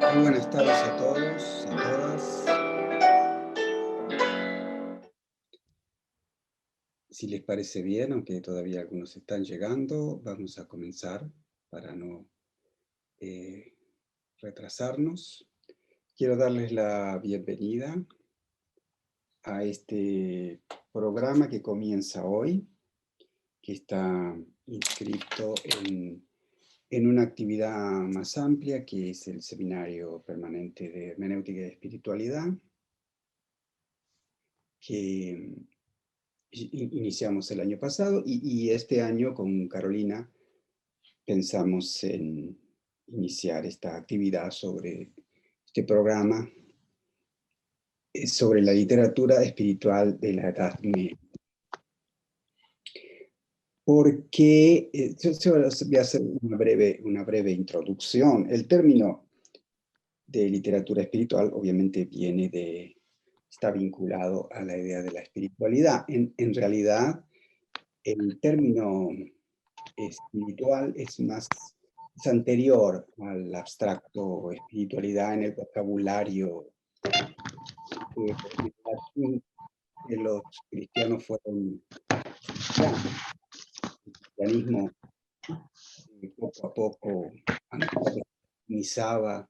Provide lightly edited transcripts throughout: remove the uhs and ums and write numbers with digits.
Muy buenas tardes a todos, a todas. Si les parece bien, aunque todavía algunos están llegando, vamos a comenzar para no eh, retrasarnos. Quiero darles la bienvenida a este programa que comienza hoy, que está inscrito en una actividad más amplia, que es el Seminario Permanente de Hermenéutica y Espiritualidad, que iniciamos el año pasado y este año con Carolina pensamos en iniciar esta actividad sobre este programa sobre la literatura espiritual de la Edad Media. Porque yo voy a hacer una breve introducción. El término de literatura espiritual obviamente está vinculado a la idea de la espiritualidad. En realidad, el término espiritual es anterior al abstracto espiritualidad en el vocabulario que los cristianos fueron estudiando. El cristianismo poco a poco, a medida que se modernizaba,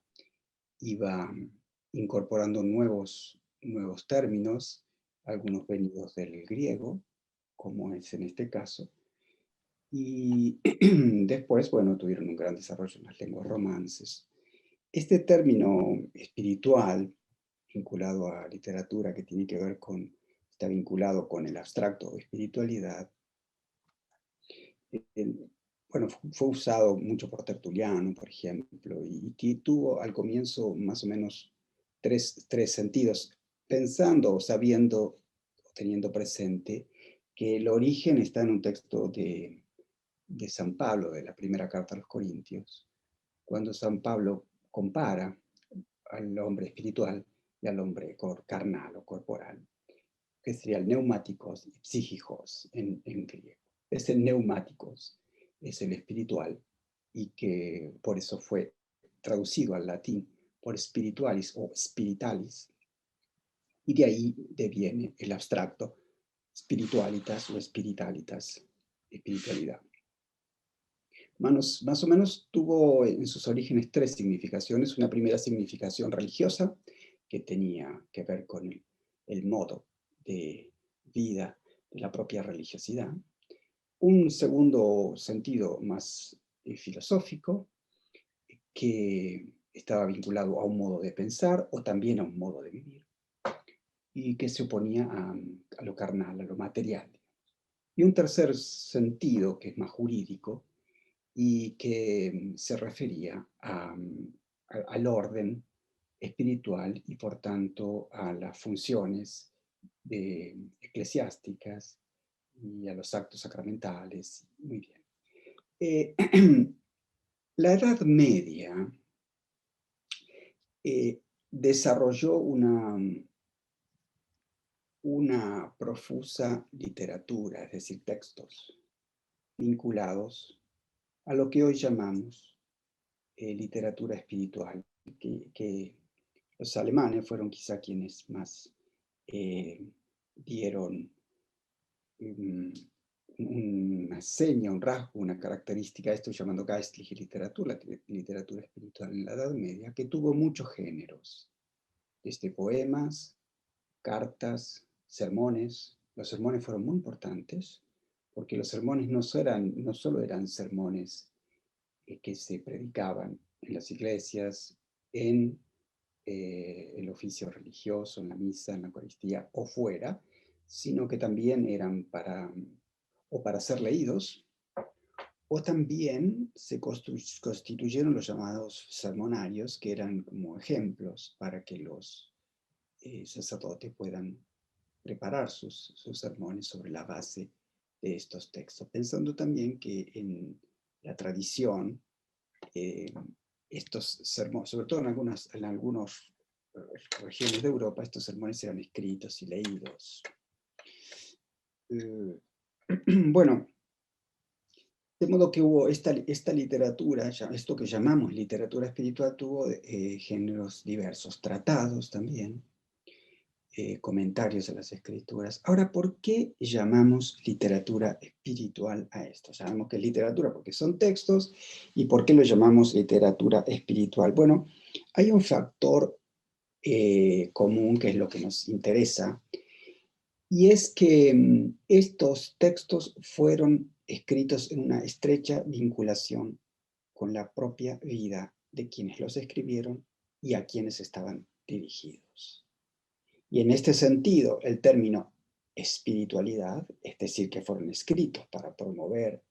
iba incorporando nuevos términos, algunos venidos del griego, como es en este caso. Y después, bueno, tuvieron un gran desarrollo en las lenguas romances. Este término espiritual, vinculado a literatura, que tiene que ver está vinculado con el abstracto o espiritualidad, bueno, fue usado mucho por Tertuliano, por ejemplo, y tuvo al comienzo más o menos tres sentidos, pensando o sabiendo, o teniendo presente, que el origen está en un texto de San Pablo, de la primera carta a los Corintios, cuando San Pablo compara al hombre espiritual y al hombre carnal o corporal, que sería el neumáticos y psíquicos en griego. Ese neumáticos es el espiritual y que por eso fue traducido al latín por spiritualis o spiritalis, y de ahí deviene el abstracto spiritualitas o spiritalitas, espiritualidad. Más o menos tuvo en sus orígenes tres significaciones. Una primera significación religiosa, que tenía que ver con el modo de vida de la propia religiosidad. Un segundo sentido más filosófico, que estaba vinculado a un modo de pensar o también a un modo de vivir, y que se oponía a lo carnal, a lo material. Y un tercer sentido, que es más jurídico, y que se refería al orden espiritual y por tanto a las funciones eclesiásticas y a los actos sacramentales. Muy bien. La Edad Media desarrolló una profusa literatura, es decir, textos vinculados a lo que hoy llamamos literatura espiritual, que los alemanes fueron quizá quienes más dieron una seña, un rasgo, una característica a esto llamando Geistliche Literatura, literatura espiritual en la Edad Media, que tuvo muchos géneros, desde poemas, cartas, sermones. Los sermones fueron muy importantes, porque los sermones no solo eran sermones que se predicaban en las iglesias, en el oficio religioso, en la misa, en la Eucaristía o fuera, sino que también eran para ser leídos, o también se constituyeron los llamados sermonarios, que eran como ejemplos para que los sacerdotes puedan preparar sus sermones sobre la base de estos textos, pensando también que en la tradición estos sermones, sobre todo en algunas regiones de Europa, estos sermones eran escritos y leídos. Bueno, De modo que hubo esta literatura, esto que llamamos literatura espiritual, tuvo géneros diversos, tratados también, comentarios a las escrituras. Ahora, ¿por qué llamamos literatura espiritual a esto? Sabemos que es literatura porque son textos, ¿y por qué lo llamamos literatura espiritual? Bueno, hay un factor común que es lo que nos interesa, y es que estos textos fueron escritos en una estrecha vinculación con la propia vida de quienes los escribieron y a quienes estaban dirigidos. Y en este sentido, el término espiritualidad, es decir, que fueron escritos para promover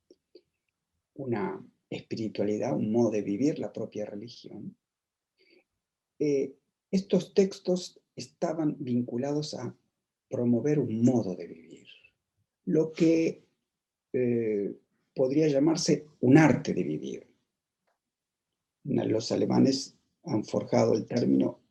una espiritualidad, un modo de vivir la propia religión, estos textos estaban vinculados a promover un modo de vivir, lo que podría llamarse un arte de vivir. Los alemanes han forjado el término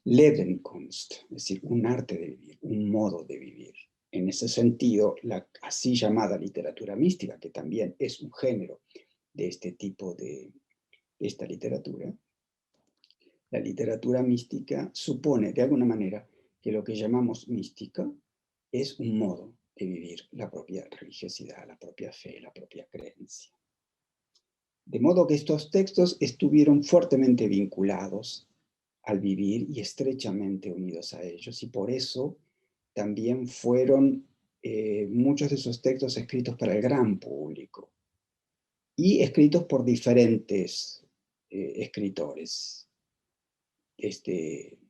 Lebenskunst, es decir, un arte de vivir, un modo de vivir. En ese sentido, la así llamada literatura mística, que también es un género de este tipo de esta literatura, la literatura mística supone de alguna manera que lo que llamamos mística es un modo de vivir la propia religiosidad, la propia fe, la propia creencia. De modo que estos textos estuvieron fuertemente vinculados al vivir y estrechamente unidos a ellos, y por eso también fueron muchos de esos textos escritos para el gran público y escritos por diferentes escritores,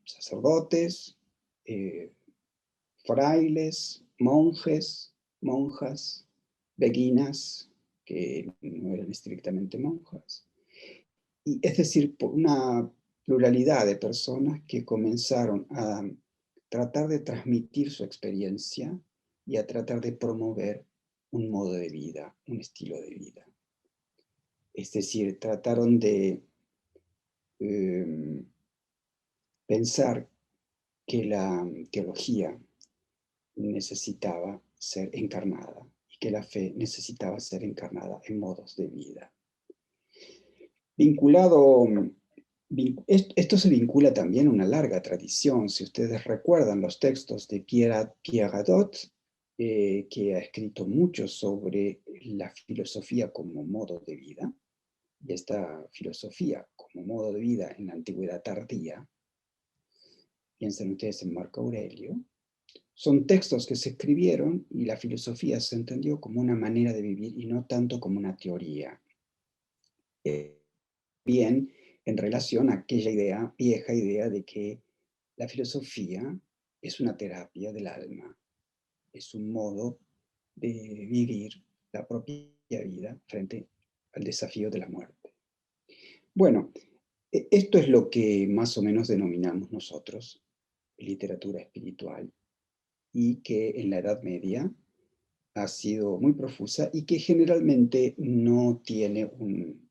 sacerdotes, frailes, monjes, monjas, beguinas, que no eran estrictamente monjas, y es decir, por una pluralidad de personas que comenzaron a tratar de transmitir su experiencia y a tratar de promover un modo de vida, un estilo de vida. Es decir, trataron de pensar que la teología necesitaba ser encarnada y que la fe necesitaba ser encarnada en modos de vida. Vinculado, esto se vincula también a una larga tradición. Si ustedes recuerdan los textos de Pierre Hadot, que ha escrito mucho sobre la filosofía como modo de vida, y esta filosofía como modo de vida en la antigüedad tardía, piensen ustedes en Marco Aurelio, son textos que se escribieron y la filosofía se entendió como una manera de vivir y no tanto como una teoría. Bien, en relación a aquella idea, vieja idea de que la filosofía es una terapia del alma, es un modo de vivir la propia vida frente al desafío de la muerte. Bueno, esto es lo que más o menos denominamos nosotros literatura espiritual, y que en la Edad Media ha sido muy profusa y que generalmente no tiene un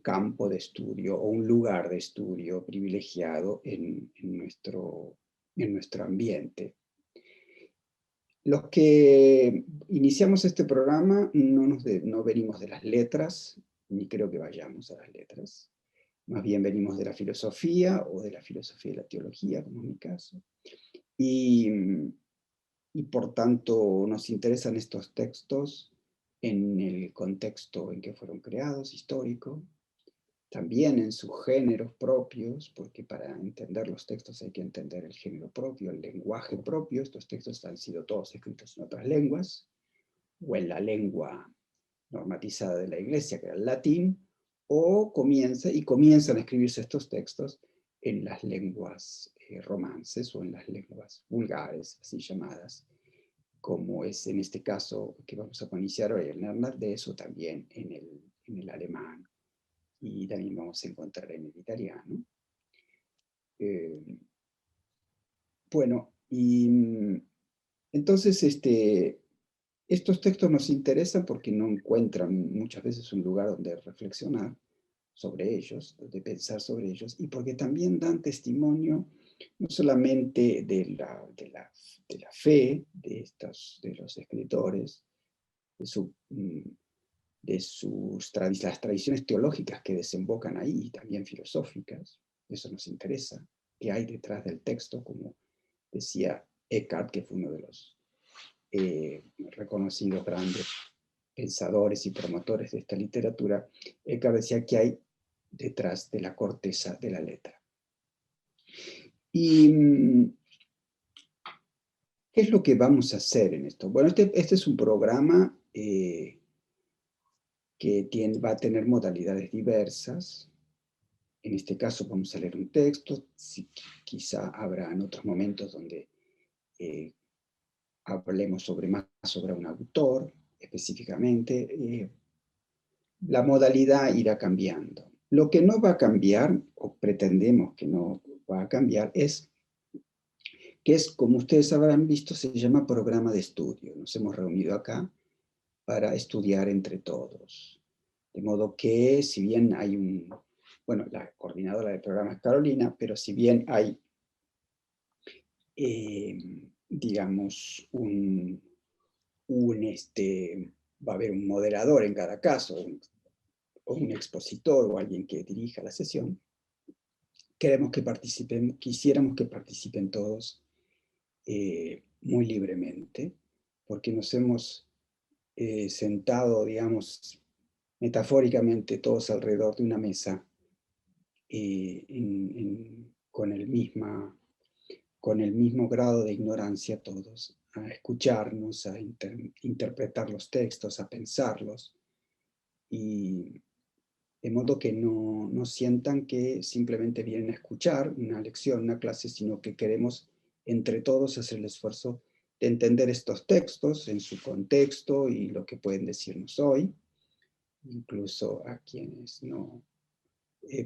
campo de estudio o un lugar de estudio privilegiado en nuestro ambiente. Los que iniciamos este programa no venimos de las letras, ni creo que vayamos a las letras. Más bien venimos de la filosofía o de la filosofía y la teología, como es mi caso. Y por tanto nos interesan estos textos en el contexto en que fueron creados, histórico, también en sus géneros propios, porque para entender los textos hay que entender el género propio, el lenguaje propio. Estos textos han sido todos escritos en otras lenguas, o en la lengua normatizada de la Iglesia, que era el latín, o comienzan a escribirse estos textos en las lenguas romances o en las lenguas vulgares, así llamadas, como es en este caso que vamos a iniciar hoy, el neerlandés, o también en el alemán, y también vamos a encontrar en el italiano. Bueno, y entonces estos textos nos interesan porque no encuentran muchas veces un lugar donde reflexionar sobre ellos, de pensar sobre ellos, y porque también dan testimonio no solamente de la fe de los escritores, de su las tradiciones teológicas que desembocan ahí, y también filosóficas. Eso nos interesa, qué hay detrás del texto, como decía Eckhart, que fue uno de los reconocidos grandes pensadores y promotores de esta literatura. Eckhart decía que hay detrás de la corteza de la letra. Y ¿qué es lo que vamos a hacer en esto? Bueno, este es un programa que va a tener modalidades diversas. En este caso vamos a leer un texto, quizá habrá en otros momentos donde hablemos más sobre un autor específicamente. La modalidad irá cambiando. Lo que no va a cambiar, o pretendemos que no va a cambiar, es que como ustedes habrán visto, se llama programa de estudio. Nos hemos reunido acá para estudiar entre todos. De modo que, si bien hay bueno, la coordinadora del programa es Carolina, pero si bien hay, digamos, va a haber un moderador en cada caso, o un expositor o alguien que dirija la sesión, quisiéramos que participen todos muy libremente, porque nos hemos sentado, digamos, metafóricamente todos alrededor de una mesa con el mismo grado de ignorancia todos, a escucharnos, a interpretar los textos, a pensarlos, y de modo que no sientan que simplemente vienen a escuchar una lección, una clase, sino que queremos entre todos hacer el esfuerzo de entender estos textos en su contexto y lo que pueden decirnos hoy, incluso a quienes no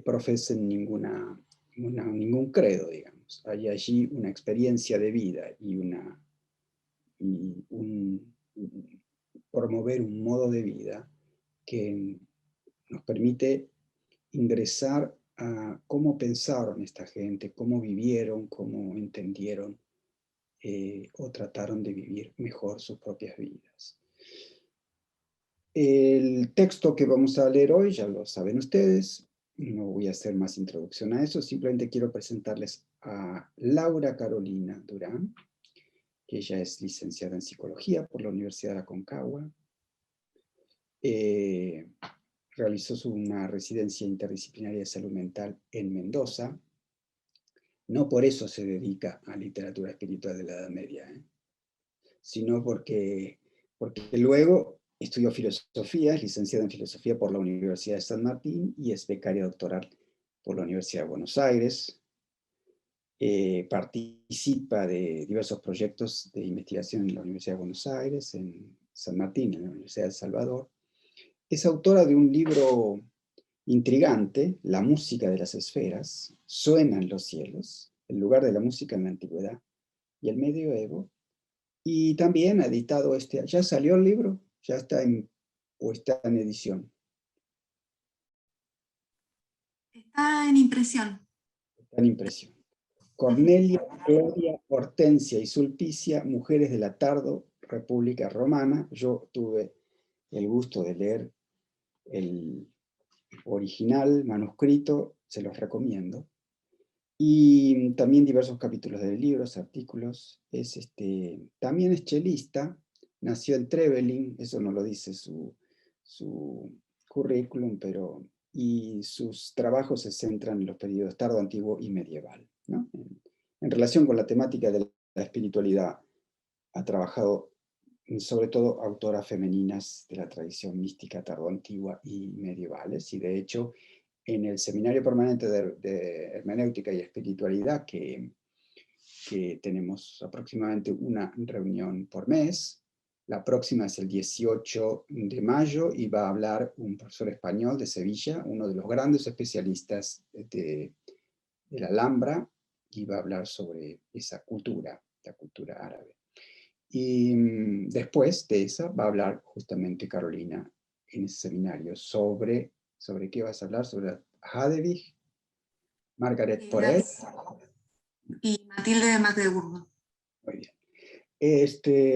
profesen ningún credo, digamos. Hay allí una experiencia de vida y promover un modo de vida que nos permite ingresar a cómo pensaron esta gente, cómo vivieron, cómo entendieron o trataron de vivir mejor sus propias vidas. El texto que vamos a leer hoy ya lo saben ustedes, no voy a hacer más introducción a eso, simplemente quiero presentarles a Laura Carolina Durán, que ella es licenciada en Psicología por la Universidad de Aconcagua. Realizó una residencia interdisciplinaria de salud mental en Mendoza. No por eso se dedica a literatura espiritual de la Edad Media, sino porque luego estudió filosofía, es licenciada en filosofía por la Universidad de San Martín y es becaria doctoral por la Universidad de Buenos Aires. Participa de diversos proyectos de investigación en la Universidad de Buenos Aires, en San Martín, en la Universidad de El Salvador. Es autora de un libro intrigante, La música de las esferas, suena en los cielos, el lugar de la música en la antigüedad y el medioevo. Y también ha editado ya salió el libro, ya está está en edición. Está en impresión. Está en impresión. Cornelia, Claudia, Hortensia y Sulpicia, Mujeres de la Tardo, República Romana. Yo tuve el gusto de leer el original manuscrito, se los recomiendo. Y también diversos capítulos de libros, artículos. También es chelista, nació en Trevelin, eso no lo dice su currículum, y sus trabajos se centran en los periodos tardo, antiguo y medieval, ¿no? En relación con la temática de la espiritualidad, ha trabajado sobre todo autoras femeninas de la tradición mística tardo-antigua y medievales, y de hecho en el Seminario Permanente de Hermenéutica y Espiritualidad, que tenemos aproximadamente una reunión por mes. La próxima es el 18 de mayo y va a hablar un profesor español de Sevilla, uno de los grandes especialistas de la Alhambra, y va a hablar sobre esa cultura, la cultura árabe. Y después de esa va a hablar justamente Carolina en ese seminario ¿sobre qué vas a hablar? Sobre Hadewig, Margaret Poré y Matilde de Magdeburgo. Muy bien.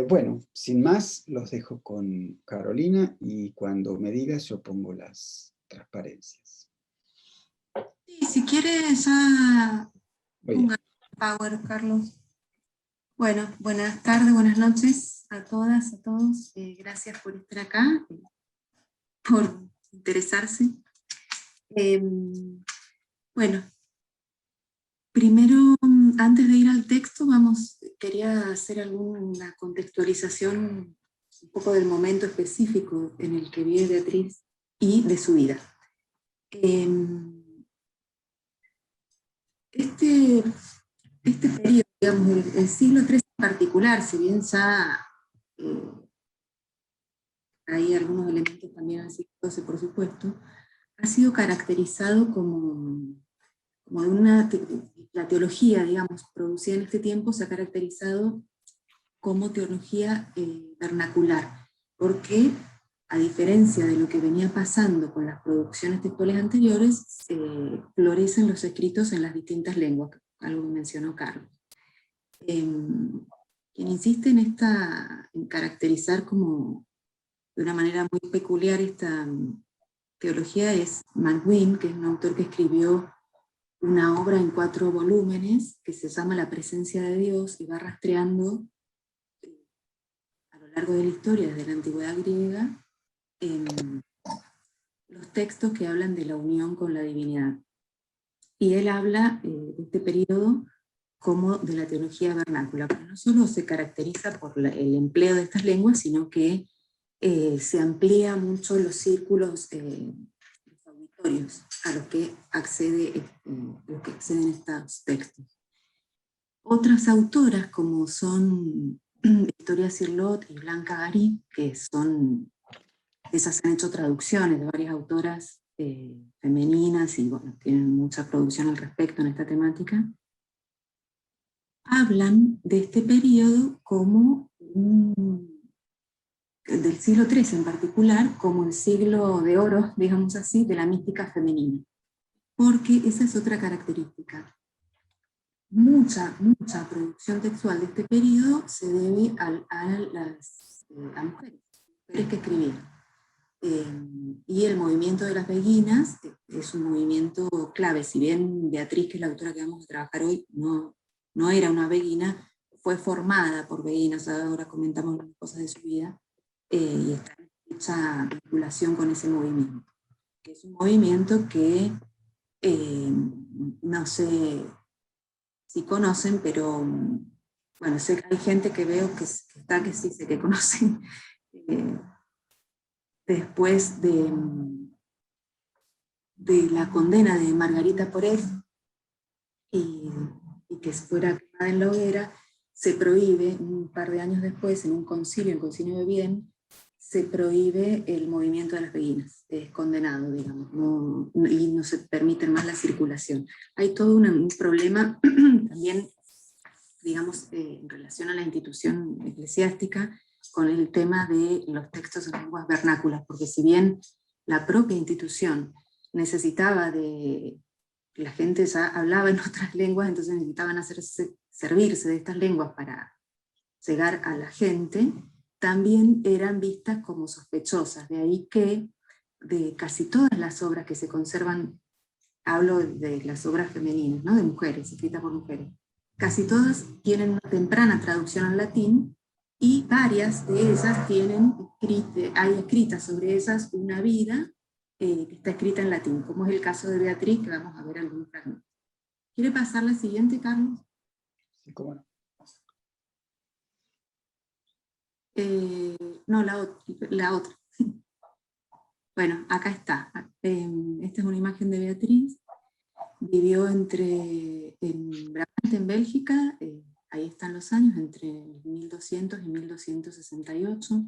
Bueno, sin más, los dejo con Carolina y cuando me digas yo pongo las transparencias. Sí, si quieres ya Muy bien. ponga Power, Carlos. Bueno, buenas tardes, buenas noches a todas, a todos. Gracias por estar acá, por interesarse. Bueno, primero, antes de ir al texto, quería hacer alguna contextualización un poco del momento específico en el que vive Beatriz y de su vida. Este periodo, digamos, el siglo III en particular, si bien ya hay algunos elementos también del siglo XII, por supuesto, ha sido caracterizado como la teología, digamos, producida en este tiempo se ha caracterizado como teología vernacular, porque a diferencia de lo que venía pasando con las producciones textuales anteriores, florecen los escritos en las distintas lenguas, algo que mencionó Carlos. Quien insiste en caracterizar como de una manera muy peculiar esta teología es McGuinn, que es un autor que escribió una obra en 4 volúmenes que se llama La presencia de Dios y va rastreando a lo largo de la historia, desde la antigüedad griega, los textos que hablan de la unión con la divinidad. Y él habla de este periodo como de la teología vernácula, pero no solo se caracteriza por el empleo de estas lenguas, sino que se amplía mucho los círculos los auditorios a los que acceden estos textos. Otras autoras, como son Victoria Cirlot y Blanca Garí, esas han hecho traducciones de varias autoras femeninas y bueno, tienen mucha producción al respecto en esta temática, hablan de este periodo como del siglo XIII en particular, como el siglo de oro, digamos así, de la mística femenina. Porque esa es otra característica. Mucha producción textual de este periodo se debe a mujeres que escribían. Y el movimiento de las beguinas es un movimiento clave. Si bien Beatriz, que es la autora que vamos a trabajar hoy, no era una beguina, fue formada por beguinas, ahora comentamos algunas cosas de su vida, y está en mucha vinculación con ese movimiento. Es un movimiento que no sé si conocen, pero bueno, sé que hay gente que veo que sí sé que conocen. Después de la condena de Margarita Poré y que fuera quemada en la hoguera, se prohíbe, un par de años después, en un concilio, el concilio de Vienne, se prohíbe el movimiento de las beguinas, es condenado, digamos, y no se permite más la circulación. Hay todo un problema también, digamos, en relación a la institución eclesiástica, con el tema de los textos en lenguas vernáculas, porque si bien la propia institución necesitaba la gente ya hablaba en otras lenguas, entonces necesitaban servirse de estas lenguas para llegar a la gente, también eran vistas como sospechosas, de ahí que de casi todas las obras que se conservan, hablo de las obras femeninas, ¿no? De mujeres, escritas por mujeres, casi todas tienen una temprana traducción al latín, y varias de esas hay escritas sobre ellas una vida que está escrita en latín, como es el caso de Beatriz, que vamos a ver algunos fragmentos. ¿Quiere pasar la siguiente, Carlos? Sí, cómo no. No, la otra. Bueno, acá está. Esta es una imagen de Beatriz. Vivió en Brabante, en Bélgica, ahí están los años, entre 1200 y 1268.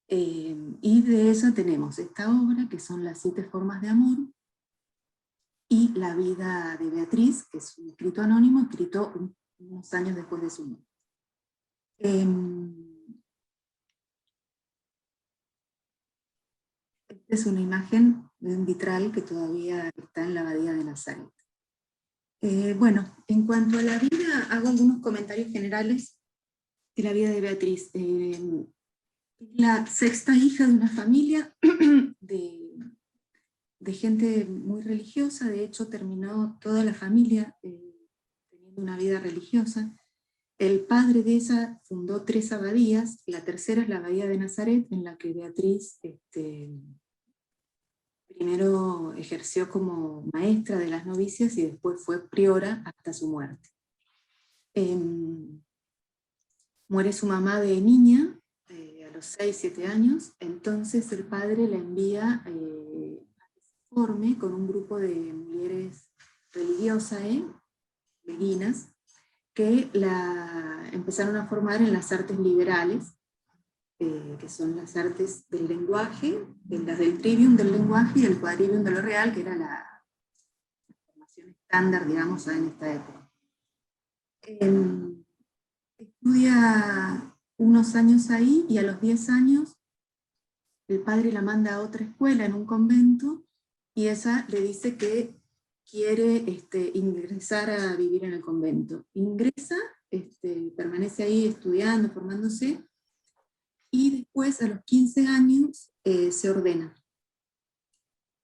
Y de ella tenemos esta obra, que son las 7 formas de amor, y la vida de Beatriz, que es un escrito anónimo, escrito unos años después de su muerte. Esta es una imagen de un vitral que todavía está en la abadía de Nazaret. Bueno, en cuanto a la vida, hago algunos comentarios generales de la vida de Beatriz. La sexta hija de una familia de gente muy religiosa. De hecho terminó toda la familia teniendo una vida religiosa. El padre de ella fundó 3 abadías, la tercera es la abadía de Nazaret, en la que Beatriz primero ejerció como maestra de las novicias y después fue priora hasta su muerte. Muere su mamá de niña, a los 6, 7 años, entonces el padre la envía a que se forme con un grupo de mujeres religiosas, beguinas, que la empezaron a formar en las artes liberales, que son las artes del lenguaje, las del trivium del lenguaje y el quadrivium de lo real, que era la formación estándar, digamos, en esta época. Estudia unos años ahí, y a los 10 años el padre la manda a otra escuela en un convento, y ella le dice que quiere ingresar a vivir en el convento. Ingresa, permanece ahí estudiando, formándose, y después a los 15 años se ordena.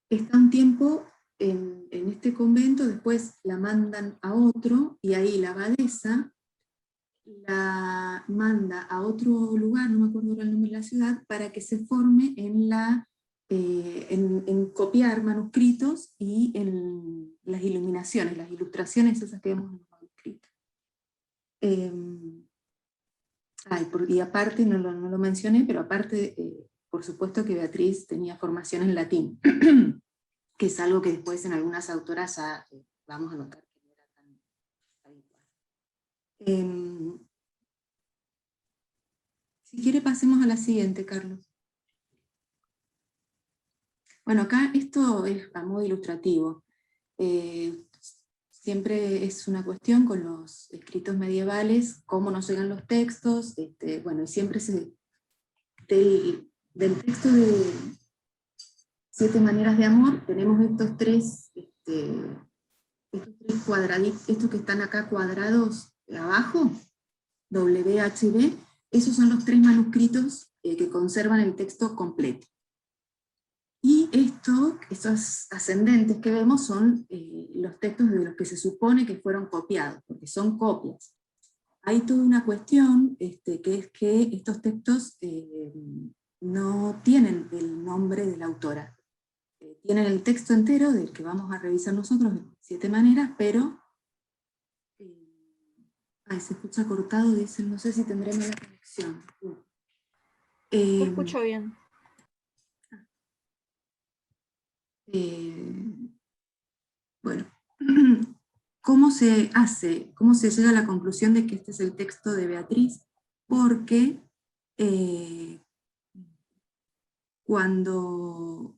Está un tiempo en este convento, después la mandan a otro, y ahí la abadesa la manda a otro lugar, no me acuerdo ahora el nombre de la ciudad, para que se forme en copiar manuscritos y en las iluminaciones, las ilustraciones esas que vemos en los manuscritos. Y aparte, no lo mencioné, pero aparte, por supuesto que Beatriz tenía formación en latín, que es algo que después en algunas autoras ya vamos a notar que no era tan habitual. Si quiere pasemos a la siguiente, Carlos. Bueno, acá esto es a modo ilustrativo. Siempre es una cuestión con los escritos medievales, cómo nos llegan los textos, bueno, y siempre del texto de 7 maneras de amor, tenemos estos tres cuadraditos, estos que están acá cuadrados abajo, W, H y B, esos son los 3 manuscritos que conservan el texto completo. Y estos ascendentes que vemos son los textos de los que se supone que fueron copiados, porque son copias. Hay toda una cuestión que es que estos textos no tienen el nombre de la autora. Tienen el texto entero, del que vamos a revisar nosotros de 7 maneras, pero... se escucha cortado, dicen, no sé si tendré mala conexión. Te escucho bien. Bueno, ¿cómo se llega a la conclusión de que este es el texto de Beatriz? Porque cuando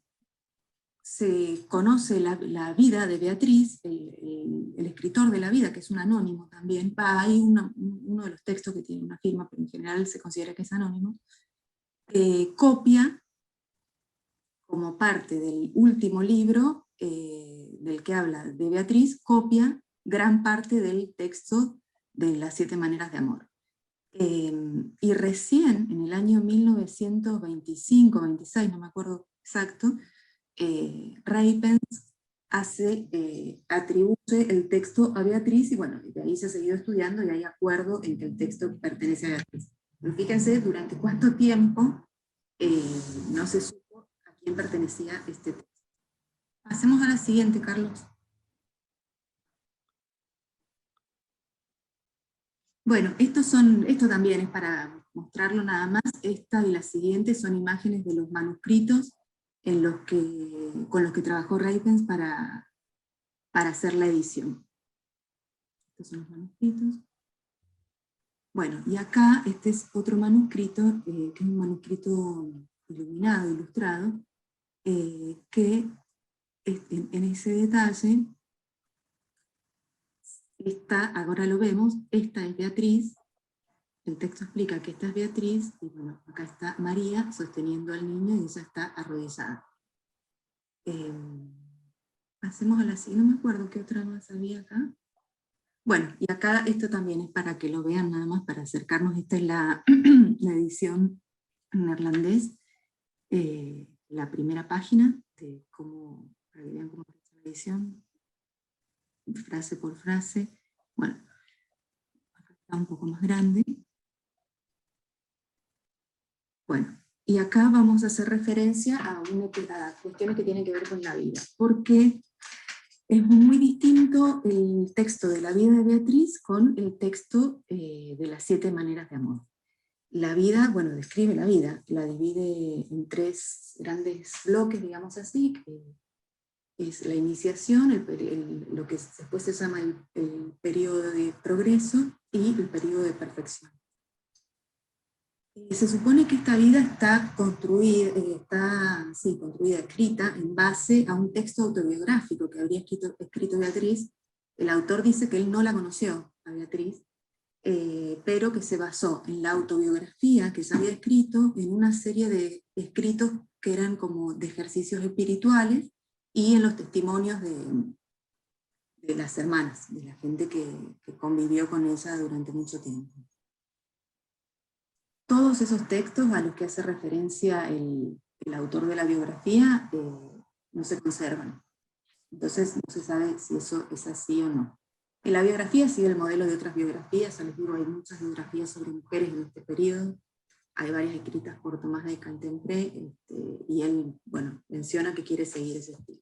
se conoce la vida de Beatriz, el escritor de la vida, que es un anónimo también, hay uno de los textos que tiene una firma, pero en general se considera que es anónimo, copia, como parte del último libro del que habla de Beatriz, copia gran parte del texto de las 7 maneras de amor. Y recién, en el año 1925, 26, no me acuerdo exacto, Ruypens atribuye el texto a Beatriz, y bueno, de ahí se ha seguido estudiando y hay acuerdo en que el texto pertenece a Beatriz. Pero fíjense durante cuánto tiempo no se supo a quién pertenecía este texto. Pasemos a la siguiente, Carlos. Bueno, esto también es para mostrarlo nada más. Esta y la siguiente son imágenes de los manuscritos con los que trabajó Ruypens para hacer la edición. Estos son los manuscritos. Bueno, y acá este es otro manuscrito, que es un manuscrito iluminado, ilustrado, que en ese detalle, ahora lo vemos, esta es Beatriz, el texto explica que esta es Beatriz, y bueno, acá está María sosteniendo al niño y ella está arrodillada. Pasemos a la siguiente, no me acuerdo qué otra más había acá. Bueno, y acá esto también es para que lo vean nada más, para acercarnos. Esta es la, la edición en neerlandés, la primera página, de cómo, para que vean cómo es la edición, frase por frase. Bueno, acá está un poco más grande. Bueno, y acá vamos a hacer referencia a cuestiones que tienen que ver con la vida, porque es muy distinto el texto de la vida de Beatriz con el texto de las 7 maneras de amor. La vida, bueno, describe la vida, la divide en 3 grandes bloques, digamos así, que es la iniciación, lo que después se llama el periodo de progreso y el periodo de perfección. Se supone que esta vida está construida, escrita en base a un texto autobiográfico que habría escrito Beatriz. El autor dice que él no la conoció a Beatriz, pero que se basó en la autobiografía que se había escrito en una serie de escritos que eran como de ejercicios espirituales y en los testimonios de las hermanas, de la gente que convivió con ella durante mucho tiempo. Todos esos textos a los que hace referencia el autor de la biografía no se conservan. Entonces no se sabe si eso es así o no. En la biografía sigue el modelo de otras biografías, les digo, hay muchas biografías sobre mujeres en este periodo, hay varias escritas por Tomás de Cantempré, y él, bueno, menciona que quiere seguir ese estilo.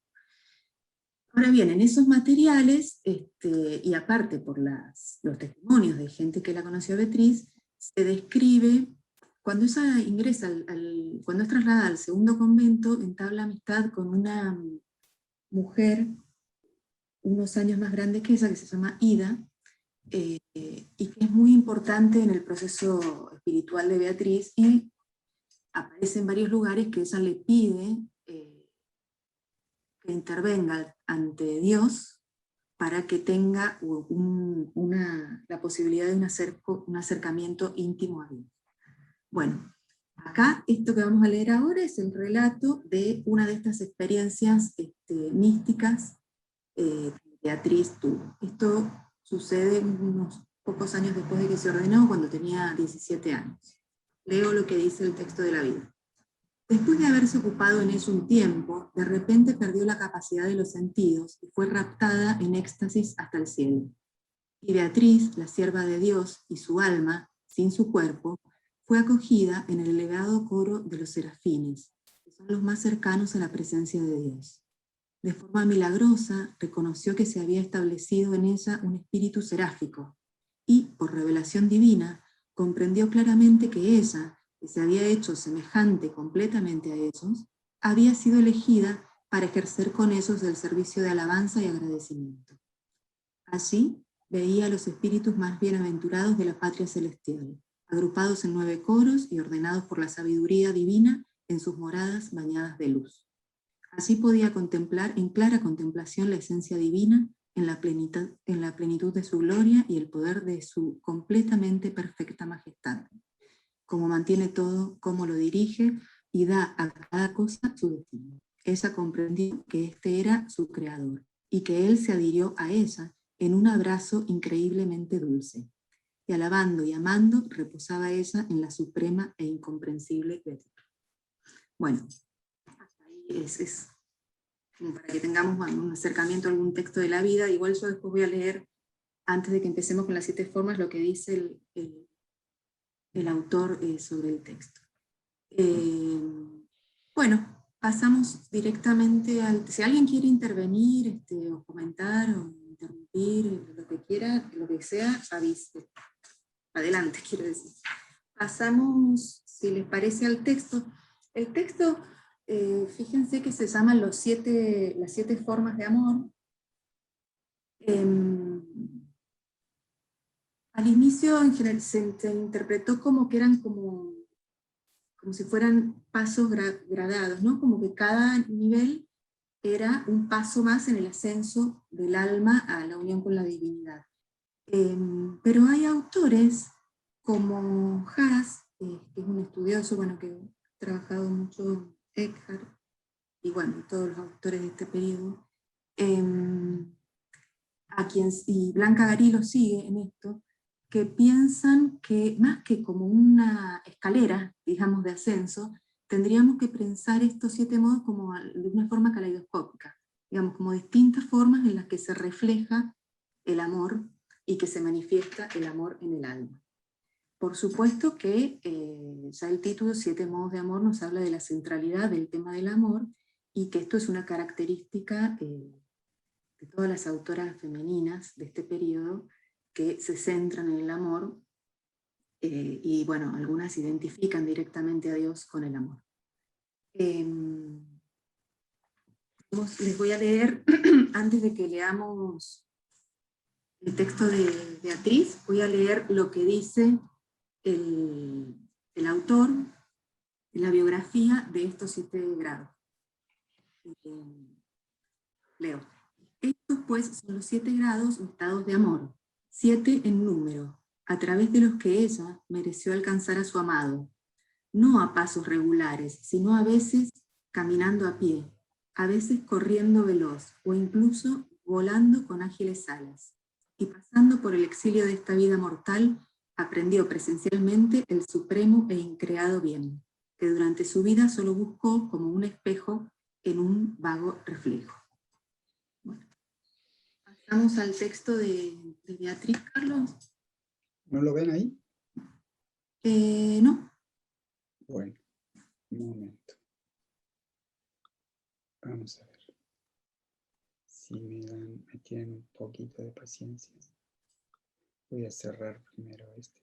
Ahora bien, en esos materiales, y aparte por los testimonios de gente que la conoció a Beatriz, se describe, cuando ella ingresa, cuando es trasladada al segundo convento, entabla amistad con una mujer unos años más grande que ella, que se llama Ida, y que es muy importante en el proceso espiritual de Beatriz, y aparece en varios lugares que ella le pide que intervenga ante Dios para que tenga la posibilidad de un acercamiento íntimo a Dios. Bueno, acá esto que vamos a leer ahora es el relato de una de estas experiencias místicas que Beatriz tuvo. Esto sucede unos pocos años después de que se ordenó, cuando tenía 17 años. Leo lo que dice el texto de la vida. Después de haberse ocupado en eso un tiempo, de repente perdió la capacidad de los sentidos y fue raptada en éxtasis hasta el cielo. Y Beatriz, la sierva de Dios, y su alma, sin su cuerpo, fue acogida en el elevado coro de los serafines, que son los más cercanos a la presencia de Dios. De forma milagrosa, reconoció que se había establecido en ella un espíritu seráfico, y, por revelación divina, comprendió claramente que ella, que se había hecho semejante completamente a ellos, había sido elegida para ejercer con ellos el servicio de alabanza y agradecimiento. Allí veía a los espíritus más bienaventurados de la patria celestial, agrupados en 9 coros y ordenados por la sabiduría divina en sus moradas bañadas de luz. Así podía contemplar en clara contemplación la esencia divina en la plenitud de su gloria y el poder de su completamente perfecta majestad. Cómo mantiene todo, cómo lo dirige y da a cada cosa su destino. Ella comprendió que este era su creador y que él se adhirió a ella en un abrazo increíblemente dulce. Y alabando y amando, reposaba ella en la suprema e incomprensible Beatriz. Bueno, hasta ahí es como para que tengamos un acercamiento a algún texto de la vida. Igual yo después voy a leer, antes de que empecemos con las 7 formas, lo que dice el autor sobre el texto. Bueno, pasamos directamente al... Si alguien quiere intervenir, o comentar, o interrumpir, lo que quiera, lo que sea, avise. Adelante, quiero decir. Pasamos, si les parece, al texto. El texto, fíjense que se llaman las 7 formas de amor. Al inicio, en general, se interpretó como que eran como si fueran pasos gradados, ¿no? Como que cada nivel era un paso más en el ascenso del alma a la unión con la divinidad. Pero hay autores como Haas, que es un estudioso, bueno, que ha trabajado mucho Eckhart, y bueno, todos los autores de este periodo, y Blanca Garí lo sigue en esto, que piensan que más que como una escalera, digamos, de ascenso, tendríamos que pensar estos 7 modos como de una forma caleidoscópica, digamos, como distintas formas en las que se refleja el amor y que se manifiesta el amor en el alma. Por supuesto que ya el título 7 modos de amor nos habla de la centralidad del tema del amor, y que esto es una característica de todas las autoras femeninas de este periodo, que se centran en el amor, y bueno, algunas identifican directamente a Dios con el amor. Les voy a leer, antes de que leamos el texto de Beatriz, voy a leer lo que dice el autor en la biografía de estos 7 grados. Leo. Estos pues son los 7 grados o estados de amor, 7 en número, a través de los que ella mereció alcanzar a su amado, no a pasos regulares, sino a veces caminando a pie, a veces corriendo veloz, o incluso volando con ágiles alas, y pasando por el exilio de esta vida mortal, aprendió presencialmente el supremo e increado bien, que durante su vida solo buscó como un espejo en un vago reflejo. Bueno, pasamos al texto de Beatriz, Carlos. ¿No lo ven ahí? No. Bueno, un momento. Vamos a ver. Si me tienen un poquito de paciencia. Voy a cerrar primero este.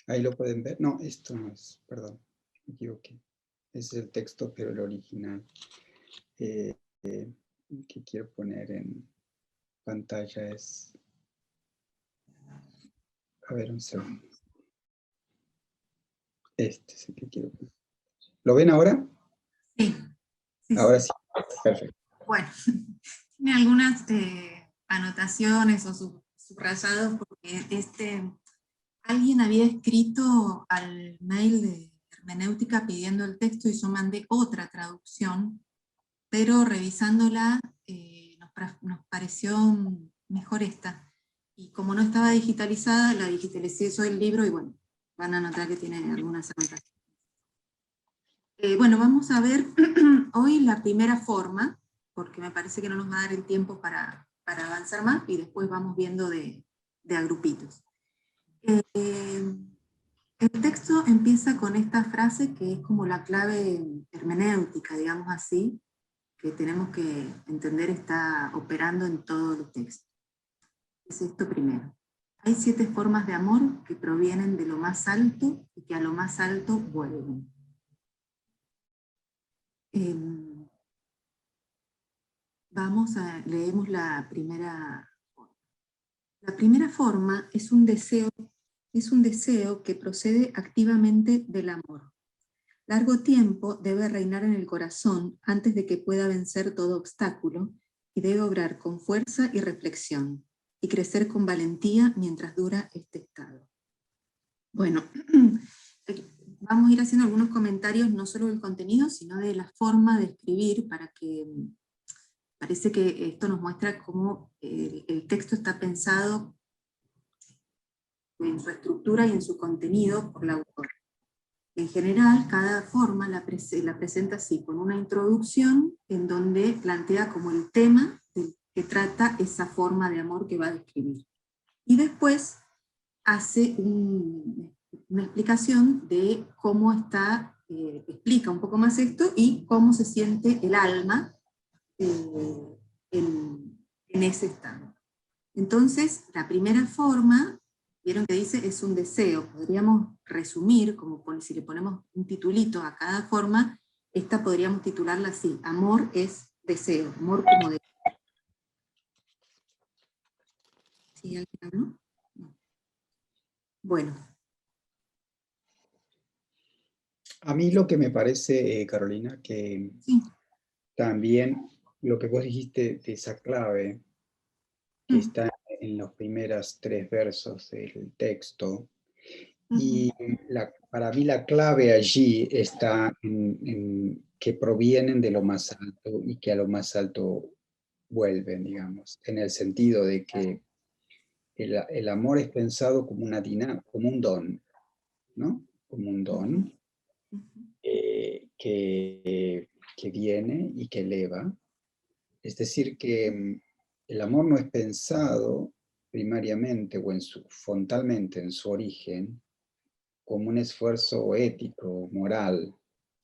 Ahí lo pueden ver. No, esto no es, perdón, me equivoqué. Es el texto, pero el original. Que quiero poner en pantalla es... A ver, un segundo. Este es el que quiero poner. ¿Lo ven ahora? Sí. Ahora sí. Perfecto. Bueno, tiene algunas anotaciones o subrayados, porque alguien había escrito al mail de hermenéutica pidiendo el texto, y yo mandé otra traducción, pero revisándola nos pareció mejor esta. Y como no estaba digitalizada, la digitalicé yo el libro, y bueno, van a notar que tiene algunas anotaciones. Bueno, vamos a ver hoy la primera forma, porque me parece que no nos va a dar el tiempo para avanzar más, y después vamos viendo de agrupitos. El texto empieza con esta frase que es como la clave hermenéutica, digamos así, que tenemos que entender está operando en todo el texto. Es esto primero. Hay 7 formas de amor que provienen de lo más alto y que a lo más alto vuelven. Leemos la primera forma. La primera forma es un deseo que procede activamente del amor. Largo tiempo debe reinar en el corazón antes de que pueda vencer todo obstáculo, y debe obrar con fuerza y reflexión, y crecer con valentía mientras dura este estado. Bueno, vamos a ir haciendo algunos comentarios, no solo del contenido, sino de la forma de escribir, para que parece que esto nos muestra cómo el texto está pensado en su estructura y en su contenido por la autora. En general, cada forma la presenta así, con una introducción en donde plantea como el tema que trata esa forma de amor que va a describir. Y después hace una explicación de cómo explica un poco más esto y cómo se siente el alma en ese estado. Entonces, la primera forma, vieron que dice, es un deseo. Podríamos resumir, como si le ponemos un titulito a cada forma, esta podríamos titularla así: amor es deseo, amor como deseo. ¿Sí, alguien habló? No. Bueno. A mí lo que me parece, Carolina, que sí. También lo que vos dijiste de esa clave, que está en los primeros 3 versos del texto. Y para mí la clave allí está en que provienen de lo más alto y que a lo más alto vuelven, digamos, en el sentido de que el amor es pensado como como un don, ¿no? Como un don que viene y que eleva. Es decir, que el amor no es pensado primariamente o frontalmente en su origen como un esfuerzo ético, moral,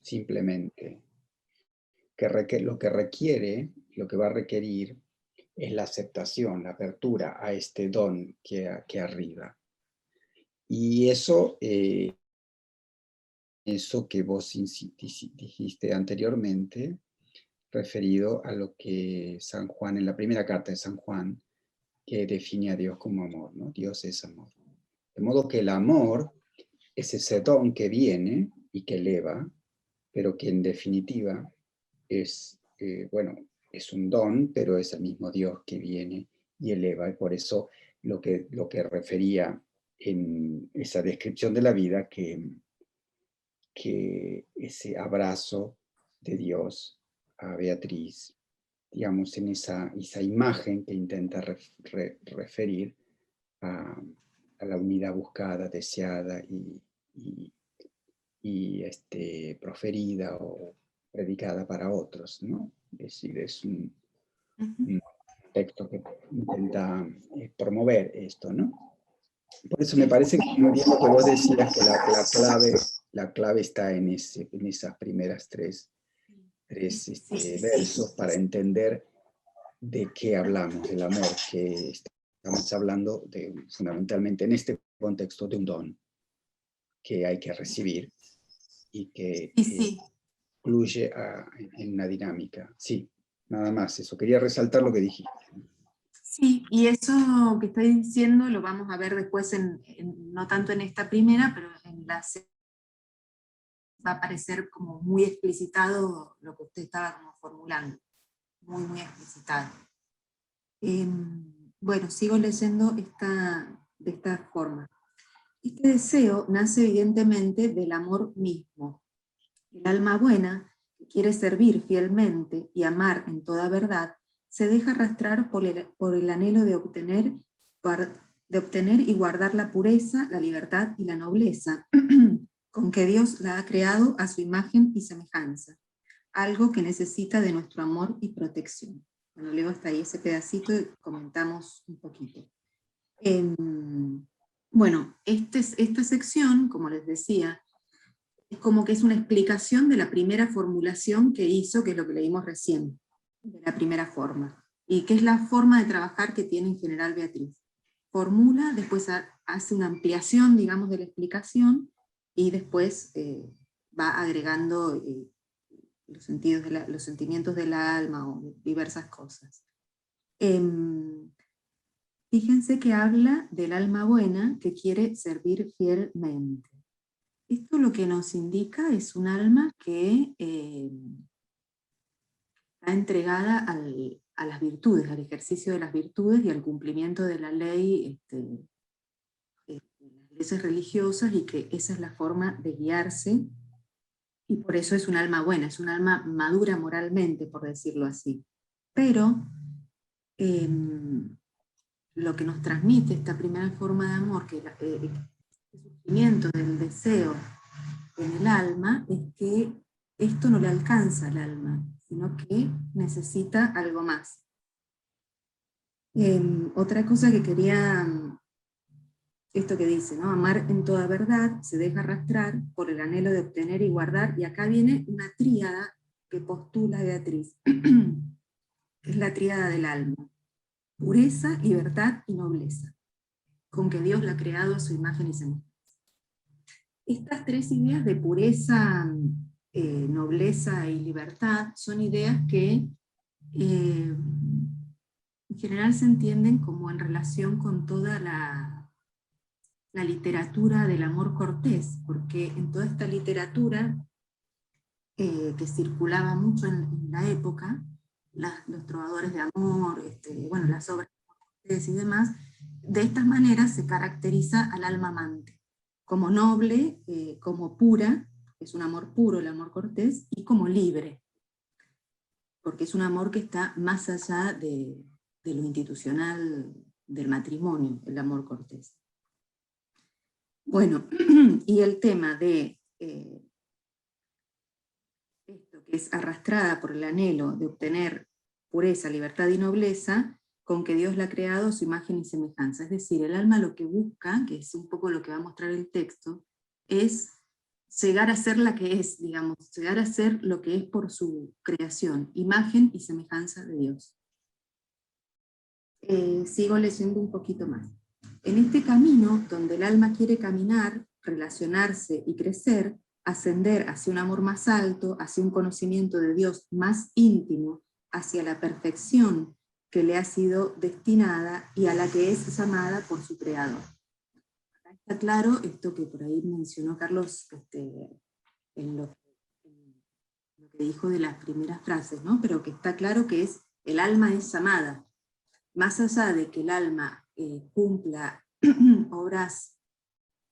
simplemente. Lo que requiere, lo que va a requerir, es la aceptación, la apertura a este don que arriba. Y eso que vos dijiste anteriormente, referido a lo que San Juan, en la primera carta de San Juan, que define a Dios como amor, ¿no? Dios es amor. De modo que el amor es ese don que viene y que eleva, pero que en definitiva es, es un don, pero es el mismo Dios que viene y eleva, y por eso lo que refería en esa descripción de la vida, que ese abrazo de Dios a Beatriz, digamos, en esa imagen que intenta referir a la unidad buscada, deseada y proferida o predicada para otros, ¿no? Es decir, es un texto que intenta promover esto, ¿no? Por eso me parece que muy bien lo que vos decías, que la clave está en esas primeras tres versos para entender de qué hablamos, del amor, que estamos hablando fundamentalmente en este contexto de un don que hay que recibir y que incluye en una dinámica. Sí, nada más eso. Quería resaltar lo que dijiste. Sí, y eso que estoy diciendo lo vamos a ver después, no tanto en esta primera, pero en la segunda va a aparecer como muy explicitado lo que usted estaba como formulando. Muy, muy explicitado. Bueno, sigo leyendo de esta forma. Este deseo nace evidentemente del amor mismo. El alma buena, que quiere servir fielmente y amar en toda verdad, se deja arrastrar por el anhelo de obtener y guardar la pureza, la libertad y la nobleza con que Dios la ha creado a su imagen y semejanza, algo que necesita de nuestro amor y protección. Bueno, leo hasta ahí ese pedacito y comentamos un poquito. Bueno, esta sección, como les decía, es como que es una explicación de la primera formulación que hizo, que es lo que leímos recién, de la primera forma, y que es la forma de trabajar que tiene en general Beatriz. Formula, después hace una ampliación, digamos, de la explicación, y después va agregando los sentimientos del alma o diversas cosas. Fíjense que habla del alma buena que quiere servir fielmente. Esto lo que nos indica es un alma que está entregada a las virtudes, al ejercicio de las virtudes y al cumplimiento de la ley, de las leyes religiosas, y que esa es la forma de guiarse, y por eso es un alma buena, es un alma madura moralmente, por decirlo así. Pero lo que nos transmite esta primera forma de amor, que el sufrimiento del deseo en el alma, es que esto no le alcanza al alma, sino que necesita algo más. Otra cosa que quería, esto que dice, ¿no? Amar en toda verdad, se deja arrastrar por el anhelo de obtener y guardar, y acá viene una tríada que postula Beatriz, es la tríada del alma: pureza, libertad y nobleza, con que Dios la ha creado a su imagen y semejanza. Estas tres ideas de pureza, nobleza y libertad son ideas que en general se entienden como en relación con toda la literatura del amor cortés, porque en toda esta literatura que circulaba mucho en la época, los trovadores de amor, bueno, las obras y demás, de estas maneras se caracteriza al alma amante, como noble, como pura, es un amor puro el amor cortés, y como libre, porque es un amor que está más allá de lo institucional del matrimonio, el amor cortés. Bueno, y el tema de esto que es arrastrada por el anhelo de obtener pureza, libertad y nobleza, con que Dios la ha creado a su imagen y semejanza. Es decir, el alma lo que busca, que es un poco lo que va a mostrar el texto, es llegar a ser la que es, digamos, llegar a ser lo que es por su creación, imagen y semejanza de Dios. Sigo leyendo un poquito más. En este camino, donde el alma quiere caminar, relacionarse y crecer, ascender hacia un amor más alto, hacia un conocimiento de Dios más íntimo, hacia la perfección que le ha sido destinada y a la que es llamada por su Creador. Acá está claro esto que por ahí mencionó Carlos en lo que dijo de las primeras frases, ¿no? Pero que está claro que el alma es llamada. Más allá de que el alma cumpla obras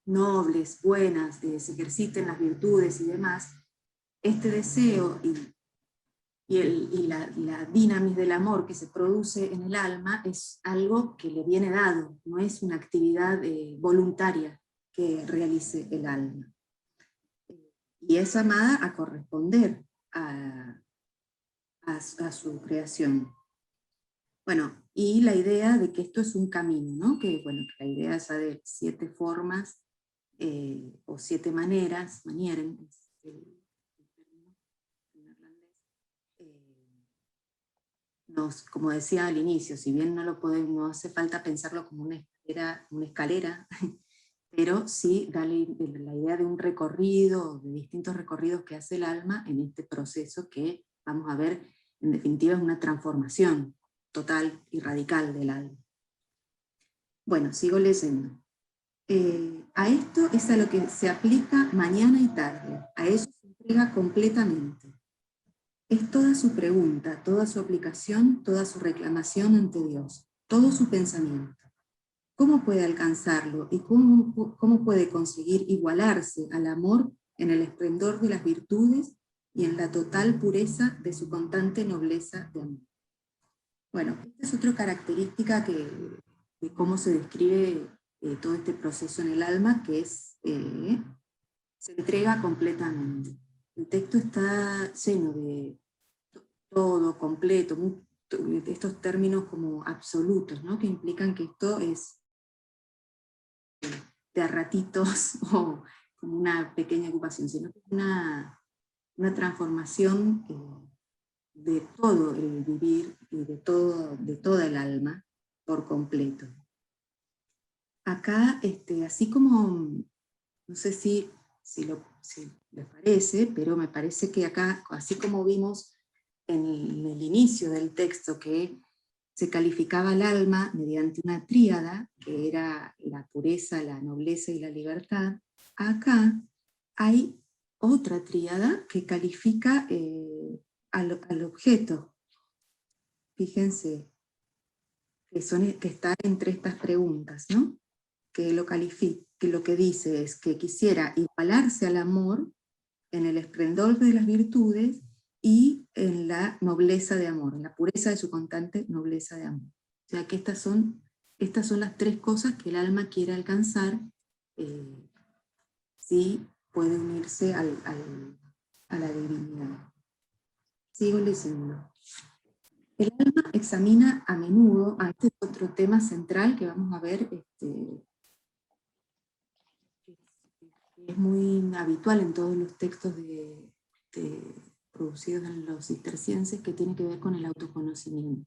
nobles, buenas, se ejerciten las virtudes y demás, este deseo y la dinamis del amor que se produce en el alma es algo que le viene dado, no es una actividad voluntaria que realice el alma. Y es llamada a corresponder a su creación. Bueno, y la idea de que esto es un camino, ¿no? Que, bueno, la idea esa de 7 formas o 7 maneras, manieren, es el término en neerlandés, como decía al inicio, si bien no hace falta pensarlo como una escalera, pero sí da la idea de un recorrido, de distintos recorridos que hace el alma en este proceso que, vamos a ver, en definitiva es una transformación total y radical del alma. Bueno, sigo leyendo. A esto es a lo que se aplica mañana y tarde, a eso se entrega completamente. Es toda su pregunta, toda su aplicación, toda su reclamación ante Dios, todo su pensamiento. ¿Cómo puede alcanzarlo y cómo puede conseguir igualarse al amor en el esplendor de las virtudes y en la total pureza de su constante nobleza de amor? Bueno, esta es otra característica de cómo se describe todo este proceso en el alma, que es, se entrega completamente. El texto está lleno de todo, completo, estos términos como absolutos, ¿no? Que implican que esto es de a ratitos o como una pequeña ocupación, sino que es una transformación de todo el vivir y de toda el alma por completo. Acá, así como, no sé si les parece, pero me parece que acá, así como vimos en el inicio del texto que se calificaba al alma mediante una tríada, que era la pureza, la nobleza y la libertad, acá hay otra tríada que califica al objeto. Fíjense que está entre estas preguntas, ¿no? Que lo que dice es que quisiera igualarse al amor en el esplendor de las virtudes y en la nobleza de amor, en la pureza de su constante nobleza de amor. O sea que estas son las 3 cosas que el alma quiere alcanzar si puede unirse a la divinidad. Sigo leyendo. El alma examina a menudo, este es otro tema central que vamos a ver, es muy habitual en todos los textos producidos en los cistercienses, que tiene que ver con el autoconocimiento.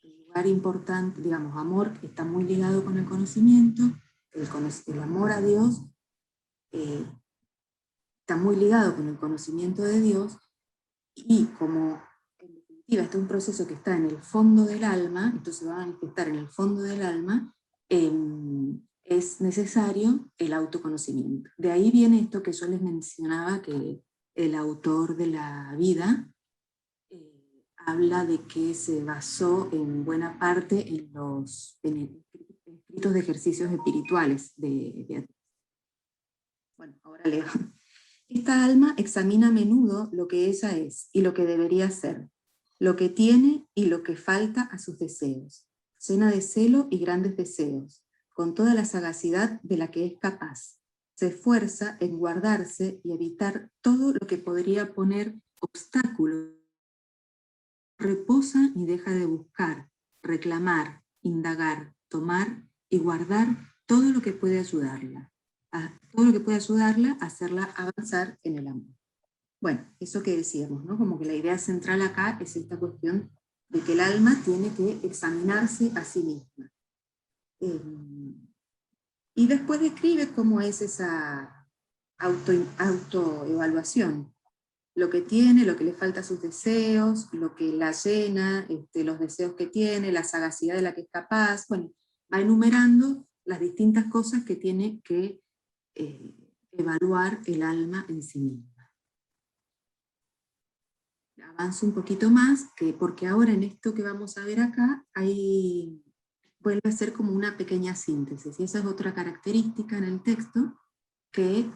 El lugar importante, digamos, amor está muy ligado con el conocimiento, el amor a Dios está muy ligado con el conocimiento de Dios, y como en definitiva este es un proceso que está en el fondo del alma, entonces va a manifestar en el fondo del alma, es necesario el autoconocimiento. De ahí viene esto que yo les mencionaba, que el autor de la vida habla de que se basó en buena parte en los escritos de ejercicios espirituales de Beatriz. Bueno, ahora leo. Esta alma examina a menudo lo que ella es y lo que debería ser, lo que tiene y lo que falta a sus deseos, llena de celo y grandes deseos, con toda la sagacidad de la que es capaz. Se esfuerza en guardarse y evitar todo lo que podría poner obstáculos. Reposa y deja de buscar, reclamar, indagar, tomar y guardar todo lo que puede ayudarla. Todo lo que puede ayudarla a hacerla avanzar en el amor. Bueno, eso que decíamos, ¿no? Como que la idea central acá es esta cuestión de que el alma tiene que examinarse a sí misma. Y después describe cómo es esa autoevaluación. Lo que tiene, lo que le falta a sus deseos, lo que la llena, los deseos que tiene, la sagacidad de la que es capaz. Bueno, va enumerando las distintas cosas que tiene que evaluar el alma en sí misma. Avanzo un poquito más, porque ahora en esto que vamos a ver acá, vuelve a ser como una pequeña síntesis, y esa es otra característica en el texto, que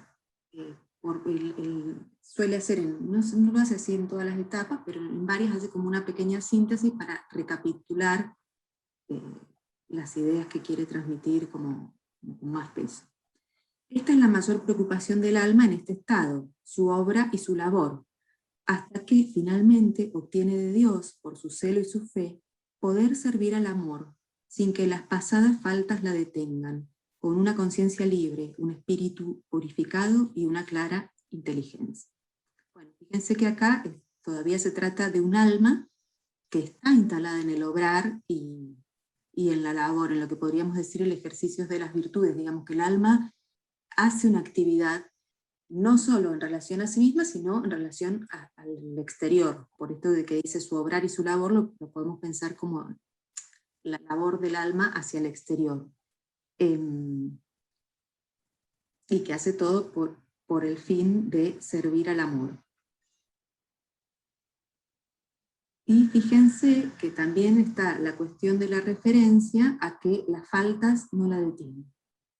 suele hacer, no lo hace así en todas las etapas, pero en varias hace como una pequeña síntesis para recapitular las ideas que quiere transmitir como con más peso. Esta es la mayor preocupación del alma en este estado, su obra y su labor, hasta que finalmente obtiene de Dios, por su celo y su fe, poder servir al amor, sin que las pasadas faltas la detengan, con una conciencia libre, un espíritu purificado y una clara inteligencia. Bueno, fíjense que acá todavía se trata de un alma que está instalada en el obrar y en la labor, en lo que podríamos decir el ejercicio de las virtudes. Digamos que el alma hace una actividad no solo en relación a sí misma, sino en relación al exterior. Por esto de que dice su obrar y su labor, lo podemos pensar como la labor del alma hacia el exterior. Y que hace todo por el fin de servir al amor. Y fíjense que también está la cuestión de la referencia a que las faltas no la detienen.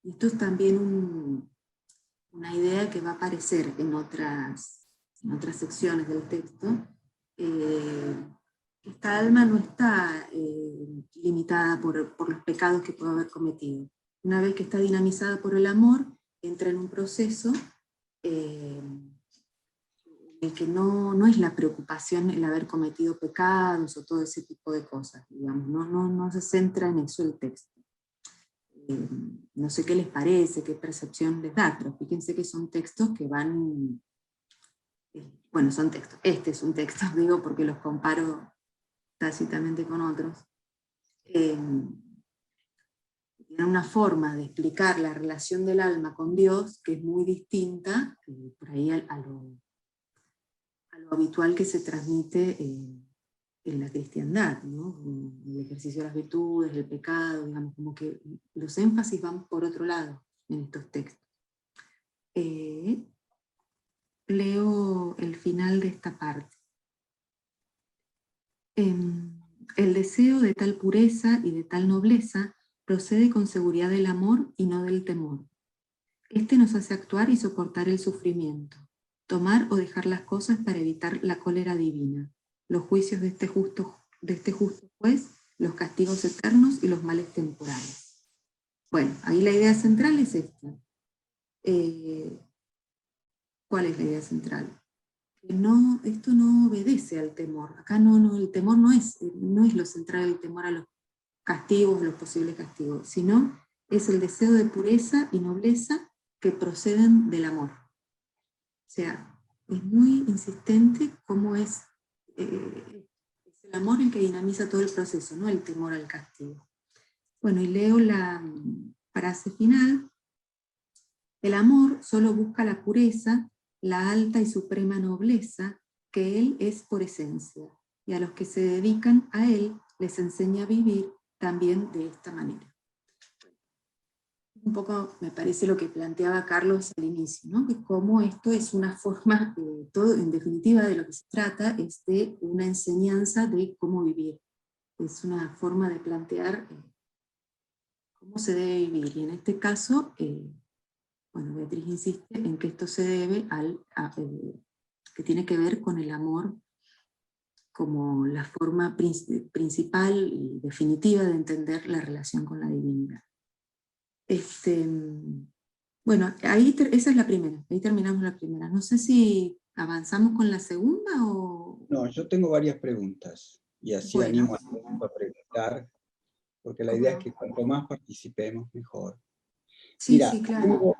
Y esto es también una idea que va a aparecer en otras secciones del texto. Esta alma no está limitada por los pecados que puede haber cometido. Una vez que está dinamizada por el amor, entra en un proceso en el que no es la preocupación el haber cometido pecados o todo ese tipo de cosas, digamos. No se centra en eso el texto. No sé qué les parece, qué percepción les da, pero fíjense que son textos que van... bueno, son textos. Este es un texto, digo, porque los comparo tácitamente con otros. Tienen una forma de explicar la relación del alma con Dios que es muy distinta, por ahí a lo habitual que se transmite en la cristiandad, ¿no? El ejercicio de las virtudes, el pecado, digamos, como que los énfasis van por otro lado en estos textos. Leo el final de esta parte. El deseo de tal pureza y de tal nobleza procede con seguridad del amor y no del temor. Este nos hace actuar y soportar el sufrimiento, tomar o dejar las cosas para evitar la cólera divina, los juicios de este justo juez, los castigos eternos y los males temporales. Bueno, ahí la idea central es esta. ¿Cuál es la idea central? Que esto no obedece al temor. Acá el temor no es lo central, el temor a los castigos, los posibles castigos, sino es el deseo de pureza y nobleza que proceden del amor. O sea, es muy insistente cómo es el amor el que dinamiza todo el proceso, no el temor al castigo. Bueno, y leo la frase final. El amor solo busca la pureza, la alta y suprema nobleza, que él es por esencia, y a los que se dedican a él les enseña a vivir también de esta manera. un poco me parece lo que planteaba Carlos al inicio, ¿no? Que cómo esto es una forma, todo en definitiva de lo que se trata es de una enseñanza de cómo vivir. Es una forma de plantear cómo se debe vivir. Y en este caso, bueno, Beatriz insiste en que esto se debe que tiene que ver con el amor como la forma principal y definitiva de entender la relación con la divinidad. Bueno, esa es la primera, ahí terminamos la primera. No sé si avanzamos con la segunda o... No, yo tengo varias preguntas, y así Bueno, animo a preguntar, porque la idea es que cuanto más participemos, mejor. sí, Mira, sí, claro.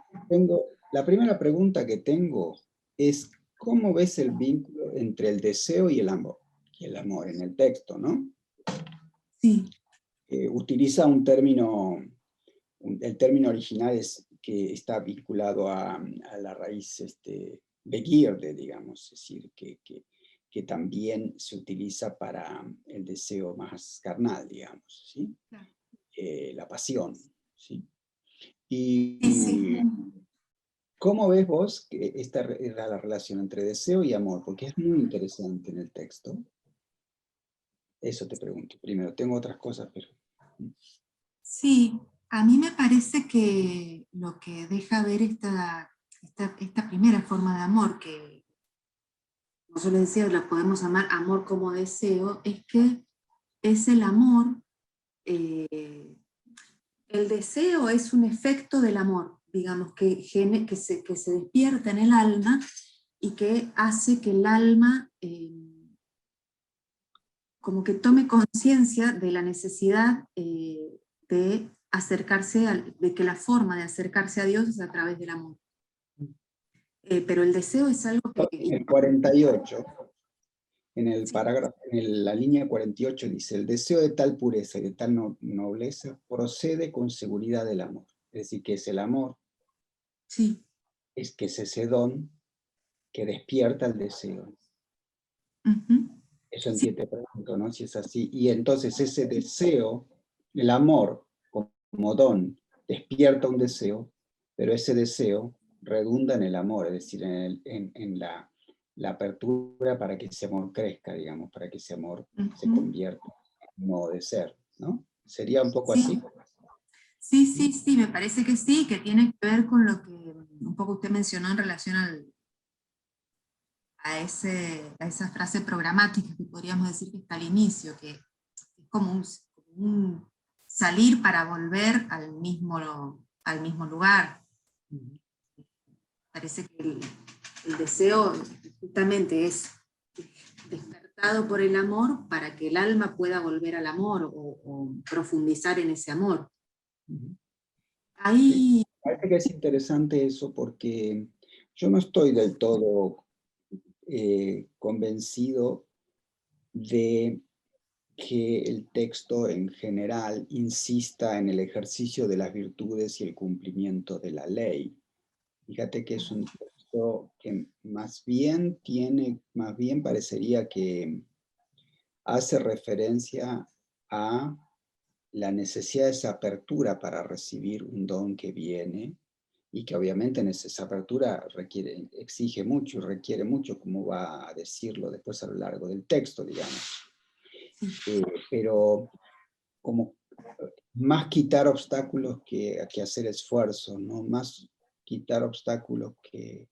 la primera pregunta que tengo es, ¿cómo ves el vínculo entre el deseo y el amor? Y el amor en el texto, ¿no? Sí, Utiliza un término, el término original es que está vinculado a la raíz beguirde, digamos, es decir, que también se utiliza para el deseo más carnal, digamos, ¿sí? claro. La pasión, ¿sí? Sí, sí. Y ¿cómo ves vos que esta era la relación entre deseo y amor? Porque es muy interesante en el texto. Eso te pregunto. Primero, tengo otras cosas, pero... Sí, a mí me parece que lo que deja ver esta primera forma de amor, que como yo les decía, la podemos llamar amor como deseo, es que es el amor, el deseo es un efecto del amor, digamos, que se despierta en el alma y que hace que el alma como que tome conciencia de la necesidad de acercarse, de que la forma de acercarse a Dios es a través del amor. Pero el deseo es algo que... En el 48, en el parágrafo, en la línea 48 dice, el deseo de tal pureza y de tal nobleza procede con seguridad del amor. Es decir, que es el amor, Sí. es que es ese don que despierta el deseo. Uh-huh. Eso Sí. entiende, pregunto, ¿no? Si es así. Y entonces ese deseo, el amor como don, despierta un deseo, pero ese deseo redunda en el amor, es decir, en la apertura para que ese amor crezca, digamos, para que ese amor se Uh-huh. convierta en un modo de ser, ¿no? ¿Sería un poco así? Sí. Sí, sí, sí, me parece que sí, que tiene que ver con lo que un poco usted mencionó en relación a esa frase programática que podríamos decir que está al inicio, que es como un salir para volver al mismo lugar. Parece que el deseo justamente es despertado por el amor para que el alma pueda volver al amor o profundizar en ese amor. Sí, Ahí, parece que es interesante eso porque yo no estoy del todo convencido de que el texto en general insista en el ejercicio de las virtudes y el cumplimiento de la ley. Fíjate que es un texto que más bien parecería que hace referencia a la necesidad de esa apertura para recibir un don que viene y que obviamente esa apertura exige mucho y requiere mucho, como va a decirlo después a lo largo del texto, digamos. Pero como más quitar obstáculos que hacer esfuerzos, ¿no? Más quitar obstáculos que